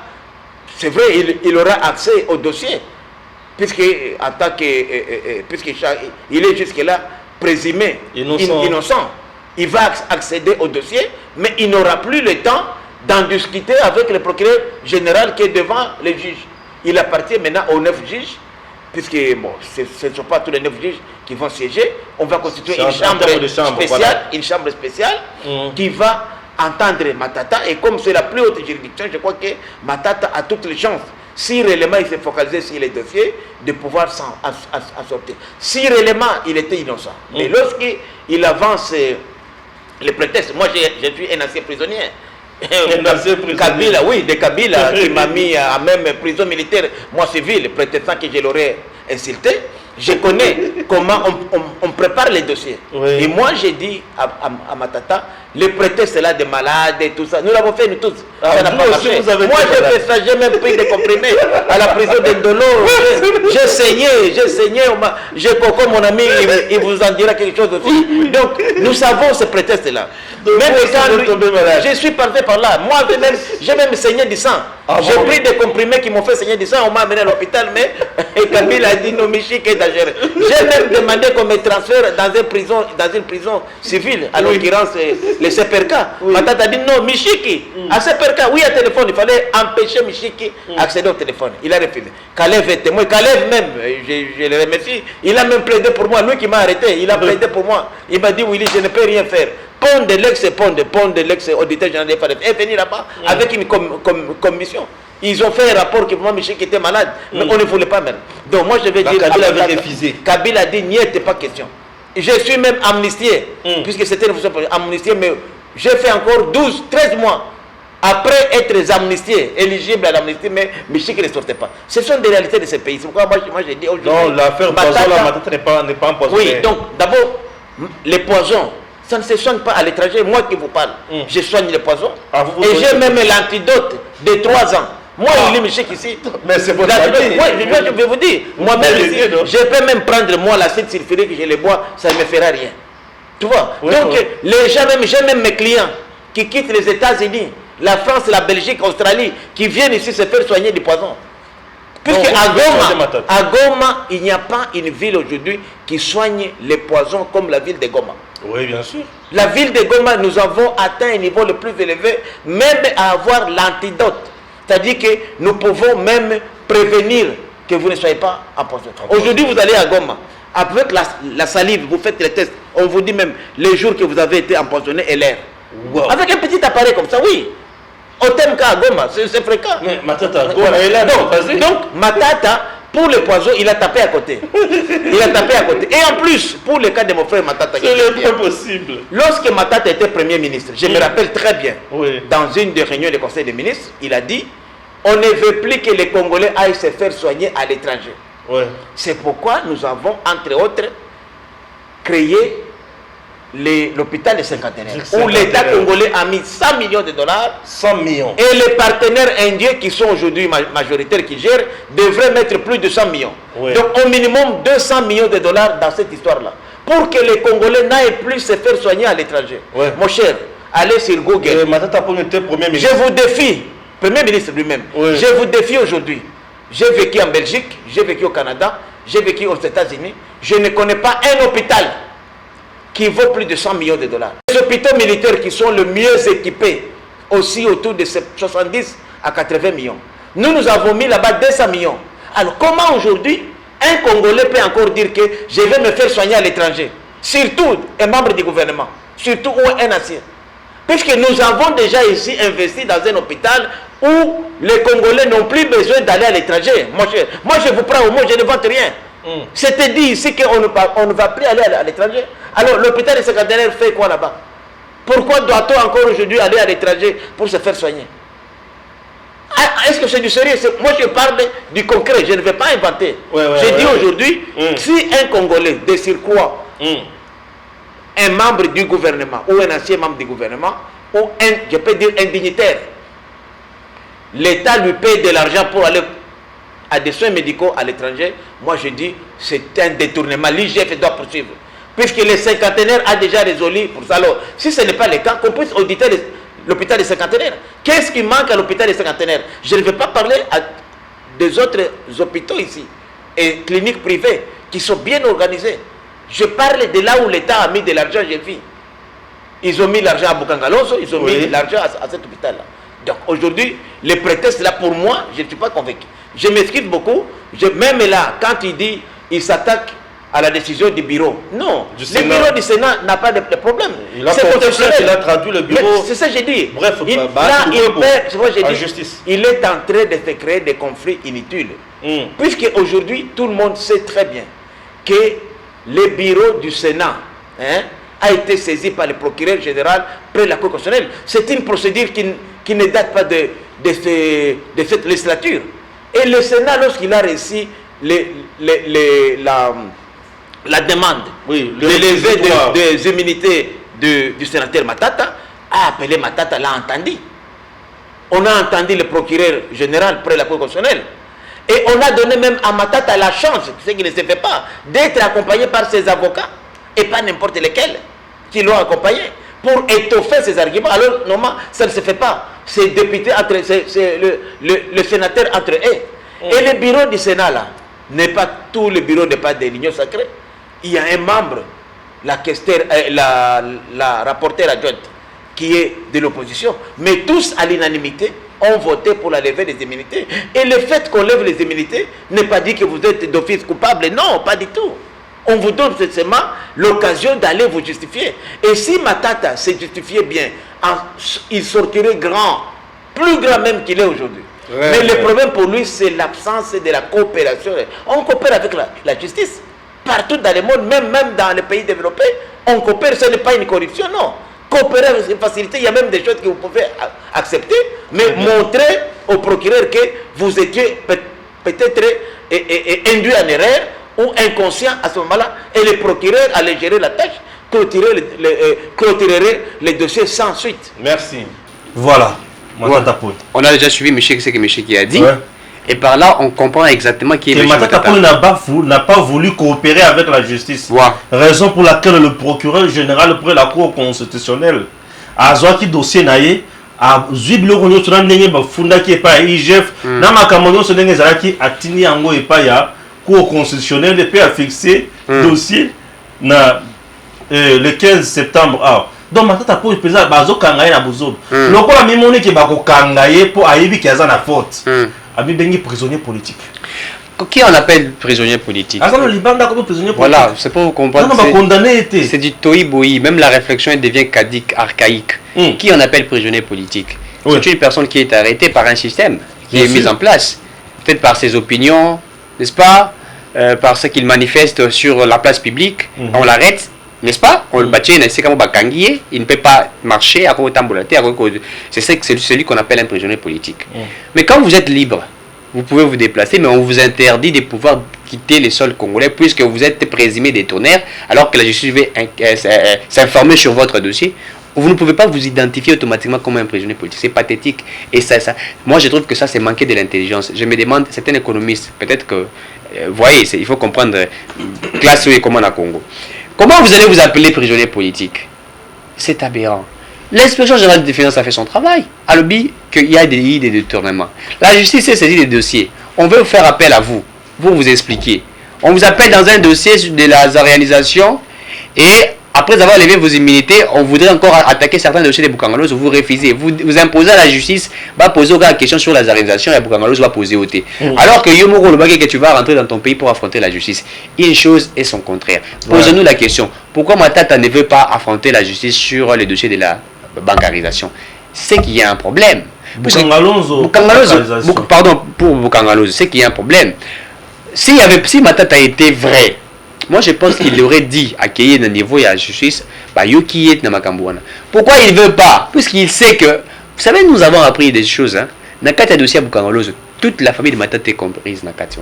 C'est vrai, il aura accès au dossier. Puisqu'il est jusque-là présumé innocent. Il va accéder au dossier, mais il n'aura plus le temps d'en discuter avec le procureur général qui est devant les juges. Il appartient maintenant aux 9 juges, puisque bon, ce ne sont pas tous les 9 juges qui vont siéger. On va constituer une chambre spéciale qui va entendre Matata. Et comme c'est la plus haute juridiction, je crois que Matata a toutes les chances, si réellement il s'est focalisé sur les dossiers, de pouvoir s'en sortir. Si réellement il était innocent. Mais lorsqu'il avance les prétextes, moi je suis un ancien prisonnier. Kabila, oui, de Kabila qui m'a mis à même prison militaire, moi civil, prétextant que je l'aurais insulté. Je connais comment on prépare les dossiers. Oui. Et moi j'ai dit à Matata, les prétextes là de malades et tout ça, nous l'avons fait nous tous. Ça n'a pas marché. Moi j'ai fait ça, j'ai même pris des comprimés à la prison d'Indolo. J'ai saigné, j'ai coco mon ami, il vous en dira quelque chose aussi. Donc nous savons ces prétextes là. Même quand je suis passé par là, moi j'ai même saigné du sang. J'ai pris des comprimés qui m'ont fait saigner du sang, on m'a amené à l'hôpital, mais Kabila a dit non, Michik est dangereux. J'ai même demandé qu'on me transfère dans une prison civile, à l'occurrence le CPRK. Matata a dit non, Michiki, à CPRK, oui, à téléphone, il fallait empêcher Michiki d'accéder au téléphone. Il a refusé. Kalev est témoin, Kalev même, je le remercie, il a même plaidé pour moi, lui qui m'a arrêté, il a plaidé pour moi. Il m'a dit, Willy, je ne peux rien faire. Pont de l'ex-auditeur général des FADF est venu là-bas avec une commission. Ils ont fait un rapport que moi, Michel, qui était malade, mais on ne voulait pas même. Donc moi, je vais dire... Kabila avait refusé. Kabila a dit, n'y était pas question. Je suis même amnistié, puisque c'était une fonction amnistiée, mais j'ai fait encore 13 mois après être amnistié, éligible à l'amnistie, mais Michel ne sortait pas. Ce sont des réalités de ce pays. C'est pourquoi moi, j'ai dit aujourd'hui... Non, l'affaire Matata n'est pas empoisonnée. Oui, donc d'abord, les poisons, ça ne se soigne pas à l'étranger. Moi qui vous parle, je soigne les poisons. Et j'ai même l'antidote de 3 ans. Moi, il est Michel ici. Mais c'est votre famille. Oui, je vais vous dire. Moi-même ici, je peux même prendre moi l'acide sulfurique, je le bois, ça ne me fera rien. Tu vois? Donc, les gens, j'ai même mes clients qui quittent les États-Unis, la France, la Belgique, l'Australie, qui viennent ici se faire soigner du poison. Puisque à Goma, il n'y a pas une ville aujourd'hui qui soigne les poisons comme la ville de Goma. Oui, bien sûr. La ville de Goma, nous avons atteint un niveau le plus élevé, même à avoir l'antidote. C'est-à-dire que nous pouvons même prévenir que vous ne soyez pas empoisonné. Aujourd'hui, vous allez à Goma, avec la salive, vous faites les tests. On vous dit même les jours que vous avez été empoisonné et l'air. Wow. Avec un petit appareil comme ça, oui. Au thème qu'à Goma, c'est fréquent. Mais Matata, Goma est là. Donc, Matata, pour le poison, il a tapé à côté. Il a tapé à côté. Et en plus, pour le cas de mon frère Matata, c'est impossible. Lorsque Matata était Premier ministre, je me rappelle très bien, dans une des réunions du Conseil des ministres, il a dit, on ne veut plus que les Congolais aillent se faire soigner à l'étranger. C'est pourquoi nous avons, entre autres, créé l'hôpital des cinquantenaires, où l'État congolais a mis 100 millions de dollars. 100 millions. Et les partenaires indiens qui sont aujourd'hui majoritaires, qui gèrent, devraient mettre plus de 100 millions. Donc au minimum 200 millions de dollars dans cette histoire-là. Pour que les Congolais n'aillent plus se faire soigner à l'étranger. Mon cher, allez sur Google. Matata pour être Premier ministre. Je vous défie, Premier ministre lui-même, je vous défie aujourd'hui. J'ai vécu en Belgique, j'ai vécu au Canada, j'ai vécu aux États-Unis. Je ne connais pas un hôpital qui vaut plus de 100 millions de dollars. Les hôpitaux militaires qui sont le mieux équipés, aussi autour de 70 à 80 millions. Nous avons mis là-bas 200 millions. Alors comment aujourd'hui, un Congolais peut encore dire que je vais me faire soigner à l'étranger? Surtout un membre du gouvernement, surtout un ancien. Puisque nous avons déjà ici investi dans un hôpital où les Congolais n'ont plus besoin d'aller à l'étranger. Moi je vous prends au mot, je ne vante rien. C'était dit ici qu'on ne va plus aller à l'étranger. Alors l'hôpital des cinquantenaires fait quoi là-bas? Pourquoi doit-on encore aujourd'hui aller à l'étranger pour se faire soigner? est-ce que c'est du sérieux? Moi, je parle du concret. Je ne vais pas inventer. Je dis aujourd'hui, si un Congolais de surcroît, un membre du gouvernement ou un ancien membre du gouvernement, ou je peux dire un dignitaire, l'État lui paye de l'argent pour aller à des soins médicaux à l'étranger, moi je dis c'est un détournement. L'IGF doit poursuivre. Puisque les cinquantenaires a déjà résolu pour ça. Alors, si ce n'est pas le cas, qu'on puisse auditer l'hôpital des cinquantenaires. Qu'est-ce qui manque à l'hôpital des cinquantenaires? Je ne vais pas parler des autres hôpitaux ici et cliniques privées qui sont bien organisées. Je parle de là où l'État a mis de l'argent, j'ai vu. Ils ont mis l'argent à Bukangaloso, ils ont mis l'argent à cet hôpital-là. Donc aujourd'hui, les prétextes là, pour moi, je ne suis pas convaincu. Je m'excuse beaucoup. Même là, quand il dit, il s'attaque à la décision du bureau. Non, le bureau du Sénat n'a pas de problème. Il a traduit le bureau. C'est ça que j'ai dit. Bref, il est en train de se créer des conflits inutiles. Puisque aujourd'hui, tout le monde sait très bien que le bureau du Sénat a été saisi par le procureur général près de la Cour constitutionnelle. C'est une procédure qui ne date pas de cette législature. Et le Sénat, lorsqu'il a reçu la demande de lever des immunités du sénateur Matata, a appelé Matata, l'a entendu. On a entendu le procureur général près de la Cour constitutionnelle. Et on a donné même à Matata la chance, ce qui ne se fait pas, d'être accompagné par ses avocats, et pas n'importe lesquels, qui l'ont accompagné, pour étoffer ses arguments. Alors, normalement, ça ne se fait pas. C'est le sénateur entre eux. Et le bureau du Sénat, là, tout le bureau n'est pas de l'Union sacrée. Il y a un membre, la rapporteure adjointe, qui est de l'opposition. Mais tous, à l'unanimité, ont voté pour la levée des immunités. Et le fait qu'on lève les immunités n'est pas dit que vous êtes d'office coupable. Non, pas du tout. On vous donne seulement l'occasion d'aller vous justifier. Et si Matata se justifiait bien, il sortirait grand, plus grand même qu'il est aujourd'hui. Mais le problème pour lui, c'est l'absence de la coopération. On coopère avec la justice. Partout dans le monde, même dans les pays développés, on coopère. Ce n'est pas une corruption, non. Coopérer avec une facilité, il y a même des choses que vous pouvez accepter, mais montrer au procureur que vous étiez peut-être induit en erreur ou inconscient à ce moment-là, et le procureur allait gérer la tâche, clôturerait les dossiers sans suite. Merci. Voilà. On a déjà suivi ce que Michel qui a dit. Et par là, on comprend exactement qui est M. Matata n'a pas voulu coopérer avec la justice. Raison pour laquelle le procureur général près la Cour constitutionnelle a zoaki dossier naïe a zublo konyo sur ndenge ba funda qui est pas IGF na makamonyo sur ndenge zalaki atini yango et pas ya Cour constitutionnelle et a fixé dossier na le 15 septembre. Donc Matata pour le président bazo kangaye na bozob. Lokola mimoni ke bako kangaye pour ayebi ki azana faute. Abi bengi prisonnier politique. Qui on appelle prisonnier politique? Voilà, c'est pour vous comprendre. C'est du toï-boï. Même la réflexion devient caduque, archaïque. Qui on appelle prisonnier politique? C'est une personne qui est arrêtée par un système qui est mis en place, peut-être par ses opinions, n'est-ce pas, par ce qu'il manifeste sur la place publique. On l'arrête, n'est-ce pas? On le bâtit, il ne peut pas marcher. C'est celui qu'on appelle un prisonnier politique. Mais quand vous êtes libre, vous pouvez vous déplacer, mais on vous interdit de pouvoir quitter les sols congolais puisque vous êtes présumé détournaire, alors que la justice va s'informer sur votre dossier. Vous ne pouvez pas vous identifier automatiquement comme un prisonnier politique. C'est pathétique. Et ça, moi, je trouve que ça, c'est manquer de l'intelligence. Je me demande, c'est un économiste. Peut-être que, vous voyez, il faut comprendre classe et comment à Congo. Comment vous allez vous appeler prisonnier politique? C'est aberrant. L'inspection générale des finances a fait son travail. A lobby qu'il y a des détournements. La justice s'est saisie des dossiers. On veut faire appel à vous. Vous expliquer. On vous appelle dans un dossier de la réalisation et après avoir levé vos immunités, on voudrait encore attaquer certains dossiers de Bukangaloso. Vous refusez. Vous imposez à la justice, va poser la question sur la réalisation et Bukangaloso va poser au thé. Alors que Yomoro, le bagage que tu vas rentrer dans ton pays pour affronter la justice. Une chose et son contraire. Posez-nous la question. Pourquoi Matata ne veut pas affronter la justice sur les dossiers de la bancarisation? C'est qu'il y a un problème. Pardon, pour Bukangaloso, c'est qu'il y a un problème. Si Matata était vrai, moi je pense qu'il aurait dit à Keye au niveau de la justice, pourquoi il ne veut pas? Puisqu'il sait que, vous savez, nous avons appris des choses. Nakati a dossier à Bukangalozo, toute la famille de Matata est comprise. Nakati.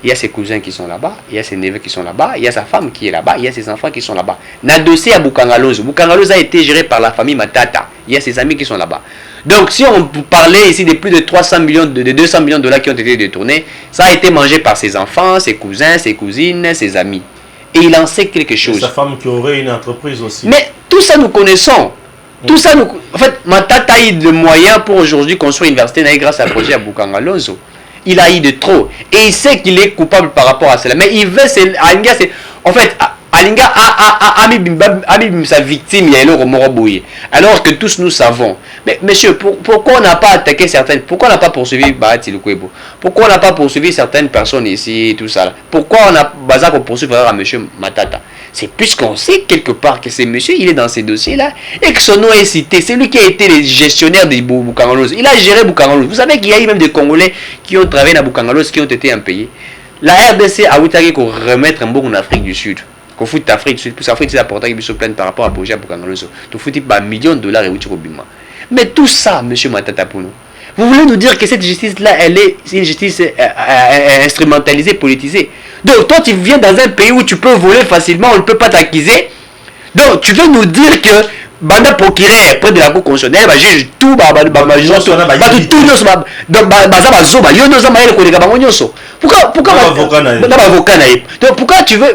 Il y a ses cousins qui sont là-bas, il y a ses neveux qui sont là-bas, il y a sa femme qui est là-bas, il y a ses enfants qui sont là-bas. Na dossier à Bukangalozo. Bukangalozo a été géré par la famille Matata. Il y a ses amis qui sont là-bas. Donc, si on parlait ici de plus de 300 millions, de 200 millions de dollars qui ont été détournés, ça a été mangé par ses enfants, ses cousins, ses cousines, ses amis. Et il en sait quelque chose. Et sa femme qui aurait une entreprise aussi. Mais tout ça, nous connaissons. Tout ça, nous... En fait, Matata a eu de moyens pour aujourd'hui construire une université grâce à un projet à Bukangalozo. Il a eu de trop. Et il sait qu'il est coupable par rapport à cela. Mais il veut... En fait... Alinga a mis sa victime, il y a un alors que tous nous savons. Mais monsieur, pourquoi on n'a pas attaqué certaines, pourquoi on n'a pas poursuivi Bahati Lukwebo? Pourquoi on n'a pas poursuivi certaines personnes ici, tout ça? Pourquoi on a basé pour poursuivre à monsieur Matata? C'est puisqu'on sait quelque part que c'est monsieur, il est dans ces dossiers-là, et que son nom est cité. C'est lui qui a été le gestionnaire de Bukangalozo. Il a géré Bukangalozo. Vous savez qu'il y a eu même des Congolais qui ont travaillé dans Bukangalozo, qui ont été impayés. La RDC a voulu remettre un bon en Afrique du Sud. Qu'on fout d'Afrique, pour l'Afrique, c'est important qu'il se plaindre par rapport à projet pour Bukangalozo. Tu fous pas millions de dollars et où tu bima. Mais tout ça, monsieur Matata Pounou, vous voulez nous dire que cette justice-là, elle est une justice instrumentalisée, politisée. Donc, toi, tu viens dans un pays où tu peux voler facilement, on ne peut pas t'accuser. Donc, tu veux nous dire que Banda Pokire, près de la Cour constitutionnelle, juge tout,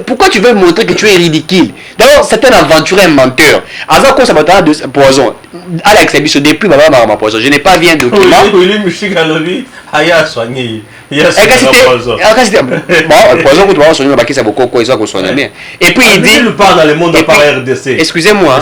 pourquoi tu veux montrer que tu es ridicule? D'abord, c'est un aventurier, un menteur. Avant qu'on s'abattera de poison, Alex Abisso, depuis ma poison, je n'ai pas vu un document. Et puis il dit, excusez-moi,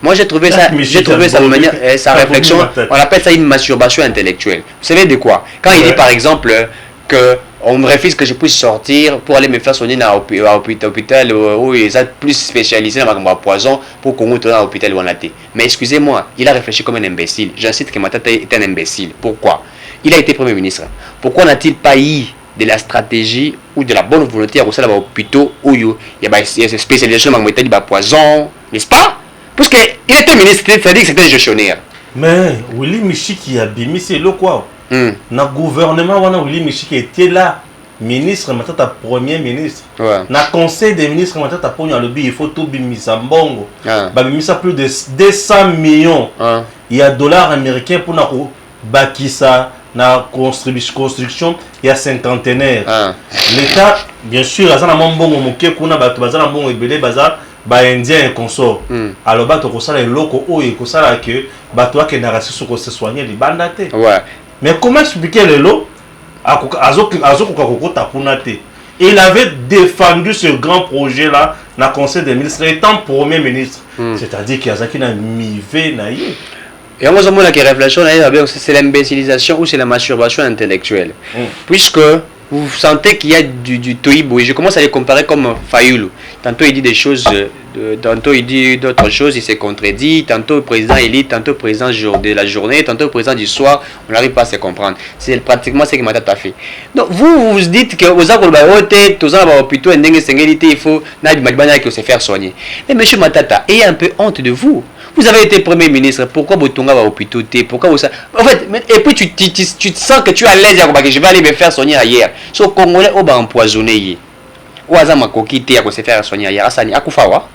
moi j'ai trouvé ça de manière, sa réflexion, on appelle ça une masturbation intellectuelle. Vous savez de quoi? Quand il dit par exemple que on me refuse que je puisse sortir pour aller me faire soigner dans l'hôpital où ils sont plus spécialisés dans le poison pour qu'on retourne à l'hôpital où on a été. Mais excusez-moi, il a réfléchi comme un imbécile. J'incite que Matata est un imbécile. Pourquoi? Il a été Premier ministre. Pourquoi n'a-t-il pas eu de la stratégie ou de la bonne volonté à reçoit l'hôpital où il y a des spécialisations dans le poison, n'est-ce pas? Parce qu'il était ministre, c'est-à-dire que c'était un gestionnaire. Mais Willy Michiki a bimi, c'est le quoi? Dans le gouvernement, Willy Michiki était là. Ministre, Matata premier ministre. Dans le conseil des ministres, Matata Pogna le il faut tout bimisa mbongo. Bimisa plus de 200 millions. Il y a dollars américains pour nous bakisa na construction il y a cinquantenaire. L'État, bien sûr, il y a un mbongo moké kuna bazana mbongo ebele baza ba indien et consort. Alors bato ko sala loko o e ko sala que bato a que na racisme ko se soigner les bandate. Mais comment expliquer le lot? Il avait défendu ce grand projet-là dans le Conseil des ministres, étant Premier ministre. C'est-à-dire qu'il y a ça qui n'a mivé naïf. Et on a la réflexion, c'est l'imbécilisation ou c'est la masturbation intellectuelle. Puisque vous sentez qu'il y a du toïbo. Je commence à les comparer comme Fayoulou. Tantôt il dit des choses, tantôt il dit d'autres choses, il se contredit. Tantôt le président élite, tantôt le président de la journée, tantôt le président du soir. On n'arrive pas à se comprendre. C'est pratiquement ce que Matata fait. Donc vous vous dites que vous avez plutôt il faut se faire soigner. Mais monsieur Matata, ayez un peu honte de vous. Vous avez été Premier ministre, pourquoi Botonga va au hôpital? Pourquoi vous... En fait, et puis tu sens que tu es à l'aise, je vais aller me faire soigner ailleurs. So Congolais, on va empoisonner. Ou à Zamakoki, tu vas se faire soigner ailleurs. Asani, Akufawa.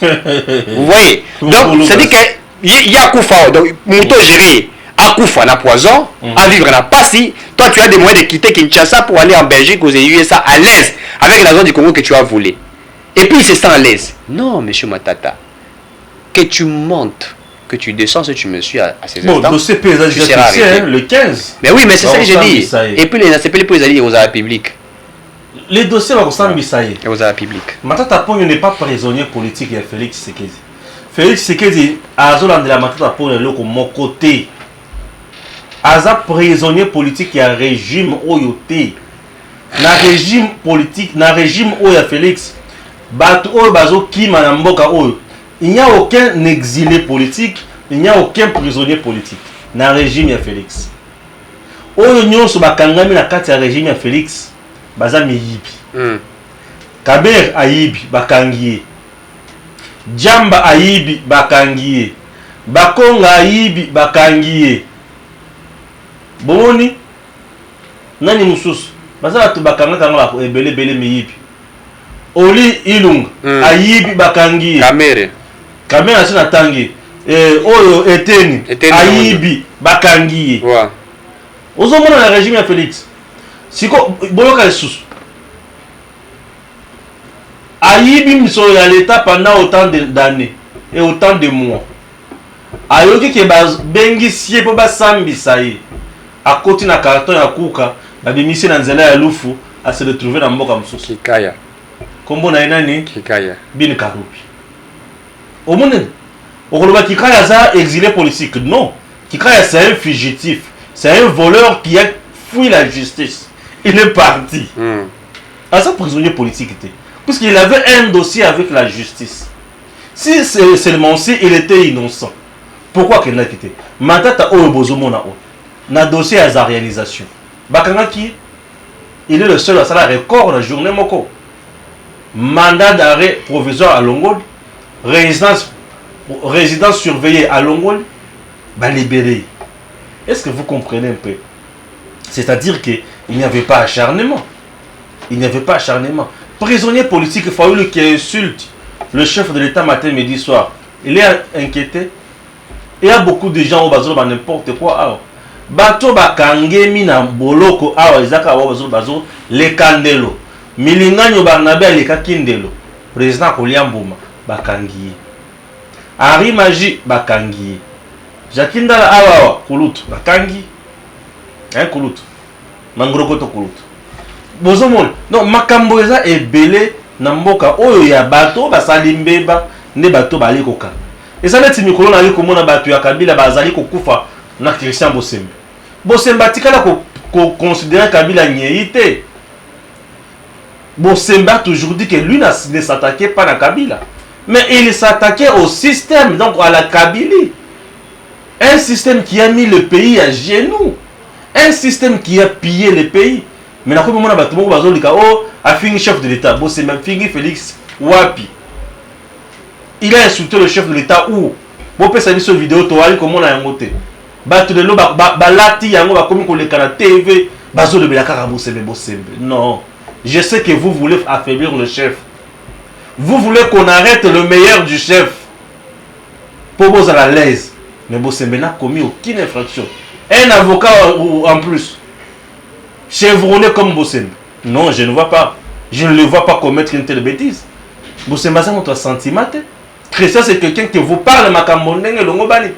Vous voyez? Donc, c'est-à-dire qu'il y a Akufawa, donc, Mouto géré. Akufa, na poison, à vivre na Passi. Toi, tu as des moyens de quitter Kinshasa pour aller en Belgique, aux USA, à l'aise, avec la zone du Congo que tu as volé. Et puis, il se sent à l'aise. Non, monsieur Matata. Que tu montes, que tu descends si tu me suis à ces instants. Bon, dossier paysage le 15. Mais oui, mais c'est ça que j'ai dit. Et puis les ACP, les aller aux arrêts publics. Les dossiers vont s'embissailler. Et aux arrêts publics. Matata Pogno n'est pas prisonnier politique, il y a Félix Tshisekedi. Félix Tshisekedi, à Zoland de la Matata Pogno est là comme mon côté. Aza prisonnier politique, il y a régime Oyoté. Na régime politique, na régime Oya Félix. Batu Oyo Bazo Kima na Mboka Oyo. Il n'y a aucun exilé politique, il n'y a aucun prisonnier politique. Dans le régime, il y a Félix. Oyo nyonso bakangami na kati ya régime ya Félix, baza miyibi. Kaber ayibi bakangiye. Jamba ayibi bakangiye. Bakonga ayibi bakangiye. Bomoni nani mususu bazala to bakanga kanga ba ebele bele miyibi Oli Ilung ayibi bakangi kamera sina tangi oyo eteni ayibi bakangi wa ozomona na régime ya Félix siko boyoka lisusu ayibi miso ya l'état pendant autant d'années et autant de mois ayoki ke bengi sie po basambisa ye akoti na carton ya kuka babimisi na nzela ya lufu a se retrouver na mboka mususu Kikaya kombo na nani Kikaya Bin Karupi omone okoloba Kikaya za exilé politique non Kikaya c'est un fugitif c'est un voleur qui a fui la justice il est parti à sa prisonnier politique puisqu'il avait un dossier avec la justice si seulement si il était innocent pourquoi qu'il l'a quitté matata oyo bozomona o na dossier à sa réalisation bakanga qui il est le seul à ça record la journée moko mandat d'arrêt provisoire à Longol résidence surveillée à Longol bah libéré. Est-ce que vous comprenez un peu? C'est-à-dire qu'il n'y avait pas acharnement. Il n'y avait pas acharnement. Prisonnier politique Fayoulou qui insulte le chef de l'État matin, midi, soir. Il est inquiété. Il y a beaucoup de gens au bazo n'importe quoi. Bato bakangemi na boloko awa izaka wa bazo le kandelo. Milinganyo Barnabé aleka kindelo. Président Koliambuma bakangi. Henri Magie bakangi. Jakindala awa kulutu bakangi. Kulutu. Mangrokoto kulutu. Bozomon. Non makambo eza ebele na mboka oyo ya bato basali mbeba ne bato bali koka. Eza neti mikolo na liko mona bato ya Kabila bazali kokufa na Christian Bosembe. Bosembe atikala ko considérer Kabila nyéité. Bosembe a toujours dit que lui ne s'attaquait pas à Kabila, mais il s'attaquait au système, donc à la Kabylie. Un système qui a mis le pays à genoux. Un système qui a pillé le pays. Mais na komo na bato moko bazolika oh a fini chef de l'État. Bosembe fini Félix wapi. Il a insulté le chef de l'État où bon peut savoir cette vidéo to ali comment na yango te. Bato de lo balati yango ba komi ko leka na TV bazolobela kaka Bosembe. Non. Je sais que vous voulez affaiblir le chef. Vous voulez qu'on arrête le meilleur du chef. Pour vous à la l'aise. Mais Bosembe n'a commis aucune infraction. Un avocat en plus. Chevronné comme Bosembe. Non, je ne vois pas. Je ne le vois pas commettre une telle bêtise. Bosembe, c'est notre sentiment. Christian, c'est quelqu'un qui vous parle Makambondeng et Longobani.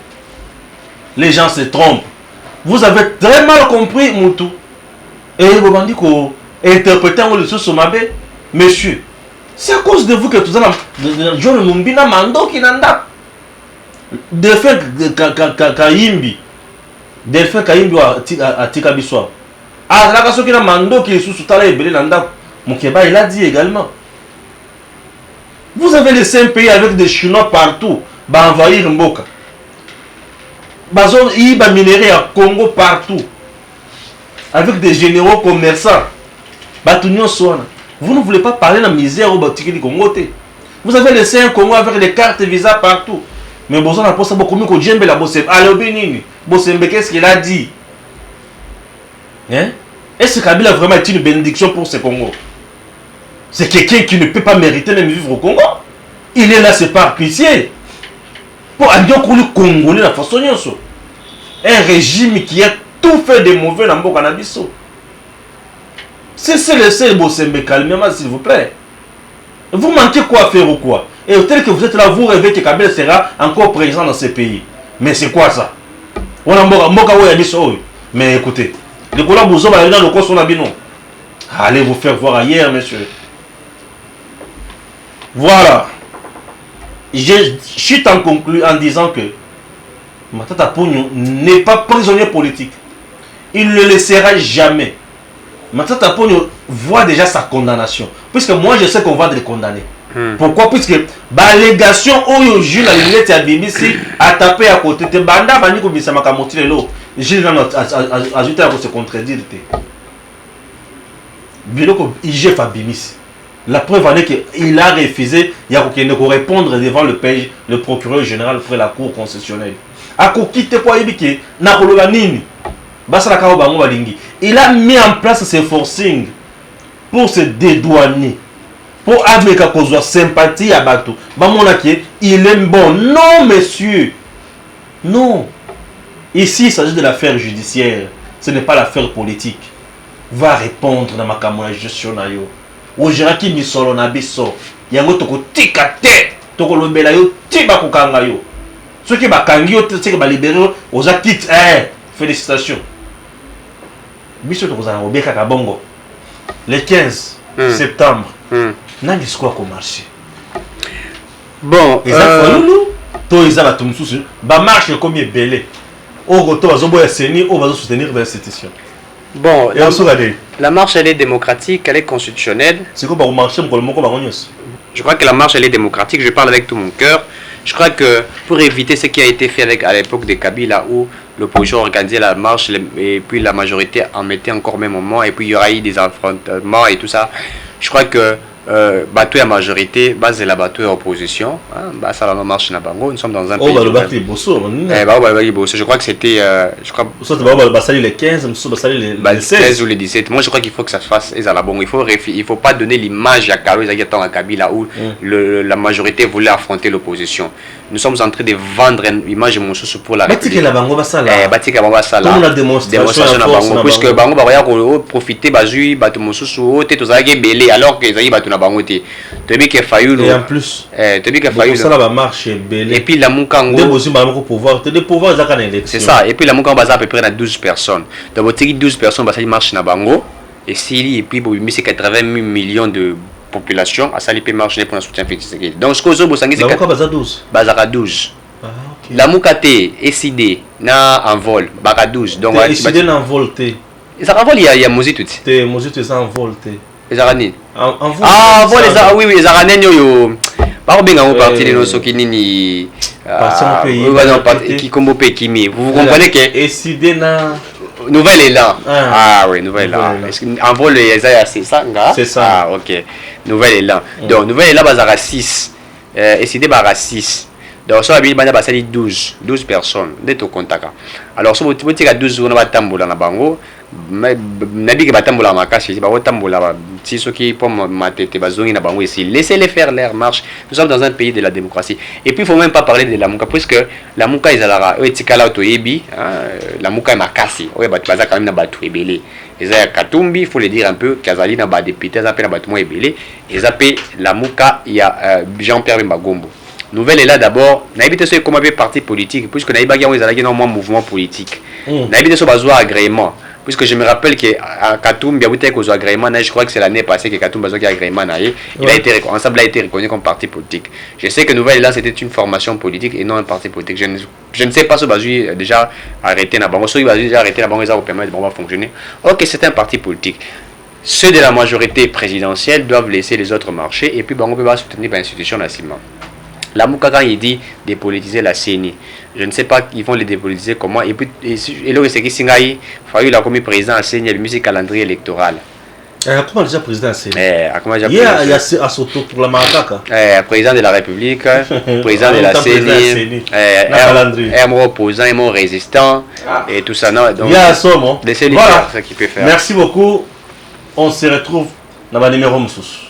Les gens se trompent. Vous avez très mal compris Moutou. Et vous m'avez dit qu'on interpréter le sous Mabé, monsieur, c'est à cause de vous que tout ça, John Mumbina Mando qui n'anda. Delphin Kaimbi, Delphin Kaimbi à Tikabiswa. Ah, la personne qui a Mando qui est sous Tala et Belé Nanda, Moukeba, il a dit également. Vous avez laissé un pays avec des Chinois partout, bah envahir Mboka. Bazon Iba minéré à Congo partout, avec des généraux commerçants. Vous ne voulez pas parler de la misère au Batiki du Congo. Vous avez laissé un Congo avec des cartes visa partout. Mais Bozon a posé beaucoup mieux que Djembe la Bosembe. Allez, Bénini. Bosembe, qu'est-ce qu'il a dit? Est-ce que Kabila vraiment est une bénédiction pour ce Congo? C'est quelqu'un qui ne peut pas mériter même vivre au Congo. Il est là, c'est par pitié. Pour aller au Congolais, la façon un régime qui a tout fait de mauvais dans le Canabiso. Laissez Bosembe calmement, s'il vous plaît. Vous manquez quoi faire ou quoi? Et tel que vous êtes là, vous rêvez que Kabila sera encore présent dans ce pays. Mais c'est quoi ça? Mais écoutez, les collabs vous ont dans le coin sur la bino. Allez vous faire voir ailleurs, monsieur. Voilà. Je suis en conclu en disant que Matata Pogno n'est pas prisonnier politique. Il ne le laissera jamais. Matata Pogno voit déjà sa condamnation. Puisque moi je sais qu'on va le condamner. Pourquoi? Puisque l'allégation où le juge la lunette à BBC a tapé à côté de Banda Bani Kobisa Makamoti Lelo. Le juge a ajouté à se contredire. Biloko IGF à BBC. La preuve en est qu'il a refusé il y a de répondre devant le procureur général près la cour concessionnelle. A quitter pour éviter Nakoloba Nini. Il a mis en place ces forcing pour se dédouaner, pour avec la sympathie à Bato. Il est bon. Non, monsieur. Non. Ici, il s'agit de l'affaire judiciaire. Ce n'est pas l'affaire politique. Va répondre dans ma caméra gestion. Ojiraki misolo na biso. Yango toko tika te. Toko lobela yo tiba kokanga yo. Ceux qui bakangi yo te ba libérer oza quitte. Félicitations. Biso toko za obeka ka bongo. Le 15 septembre. Nani sikoa ko marché. Bon, ils marche comme belé. Soutenir l'institution. Bon, la marche elle est démocratique, elle est constitutionnelle. Je crois que la marche elle est démocratique, je parle avec tout mon cœur. Je crois que pour éviter ce qui a été fait à l'époque de Kabila où l'opposition organisait la marche et puis la majorité en mettait encore même moment et puis il y aura eu des affrontements et tout ça. Je crois que bateau la majorité, base la bateau opposition, ça la marche na bango, nous sommes dans un pays. Je crois que c'était les 15, les 16 ou les 17. Moi je crois qu'il faut que ça se fasse il faut pas donner l'image à Kalo à Kabila où la majorité voulait affronter l'opposition. Nous sommes en train de vendre une image de mon pour la République. Démonstration na bango puisque bango ba ya ko profiter bazui bato mosusu te tozaki belé alors que ezali bato na bango te. Tebi ke Fayulu et en plus tebi ke Fayulu ça la marche belé. Et puis la Mukango de bosi ba ko pouvoir te de pouvoir za kana élection. C'est ça et puis la Mukango baza à peu près na 12 personnes. Donc botiki 12 personnes basali marche na bango et s'il et puis bobi 80 millions de population à sali pe marche pour un soutien politique. Donc ce que zo bosangi c'est baza 12. Bazaka 12. La Mukate SID na en vol baka 12 donc SID na en vol te. Ça en vol il y a Mozi tout. Te Mozi te ça en vol te. Les Arani. En vol. Ah vol oui les Arani yo. Par bien on parti de nos sokinini qui combo pe kimi. Vous comprenez que SID na nouvelle élan. Ah oui, nouvelle élan. Est-ce en vol c'est ça nga? C'est ça. Ah OK. Nouvelle élan. Donc nouvelle élan bazara 6. SID bazara 6. Donc, ça va être 12 personnes d'être au contact. Alors, si vous avez 12 on va tambola na bango, nabi ke batambola makasi, ba tambola si ceux qui pour matete bazongi na bango ici, laissez-les faire leur marche. Nous sommes dans un pays de la démocratie. Et puis il faut même pas parler de la Muka puisque la Muka izalara etikala auto yebi, la Muka makasi. Ouais, baza quand même na batu ebele. Ezaya Katumbi, il faut le dire un peu, Kazali na ba député, ça fait na batu mo ebele, et ça fait la Muka il y a Jean-Pierre Mbagombo. Nouvelle est là d'abord, n'habite ce comme un parti politique, puisque n'habite pas un mouvement politique. N'habite ce besoin agrément, puisque je me rappelle qu'à Katoum, il y a eu agrément, je crois que c'est l'année passée que Katoum a eu agrément, ensemble a été reconnu comme parti politique. Je sais que Nouvelle est là, c'était une formation politique et non un parti politique. Je ne sais pas si Bazui déjà arrêté na bango, si Bazui déjà arrêté na bango, ça va permettre de fonctionner. Ok, c'est un parti politique. Ceux de la majorité présidentielle doivent laisser les autres marcher et puis Bango peut pas soutenir l'institution nationale. La Mouka, quand il dit dépolitiser la CENI, je ne sais pas ils vont les dépolitiser comment. Et puis, et là, c'est qu'il a commis président à CENI, il a mis calendrier électoral. Comment déjà président à CENI? Il y a Assoto pour la Maraka. Président de la République, président de la CENI, un opposant, un résistant, et tout ça. Non, donc, il y a un somme. Laissez-lui faire ce qu'il peut faire. Merci beaucoup. On se retrouve dans le numéro Moussous.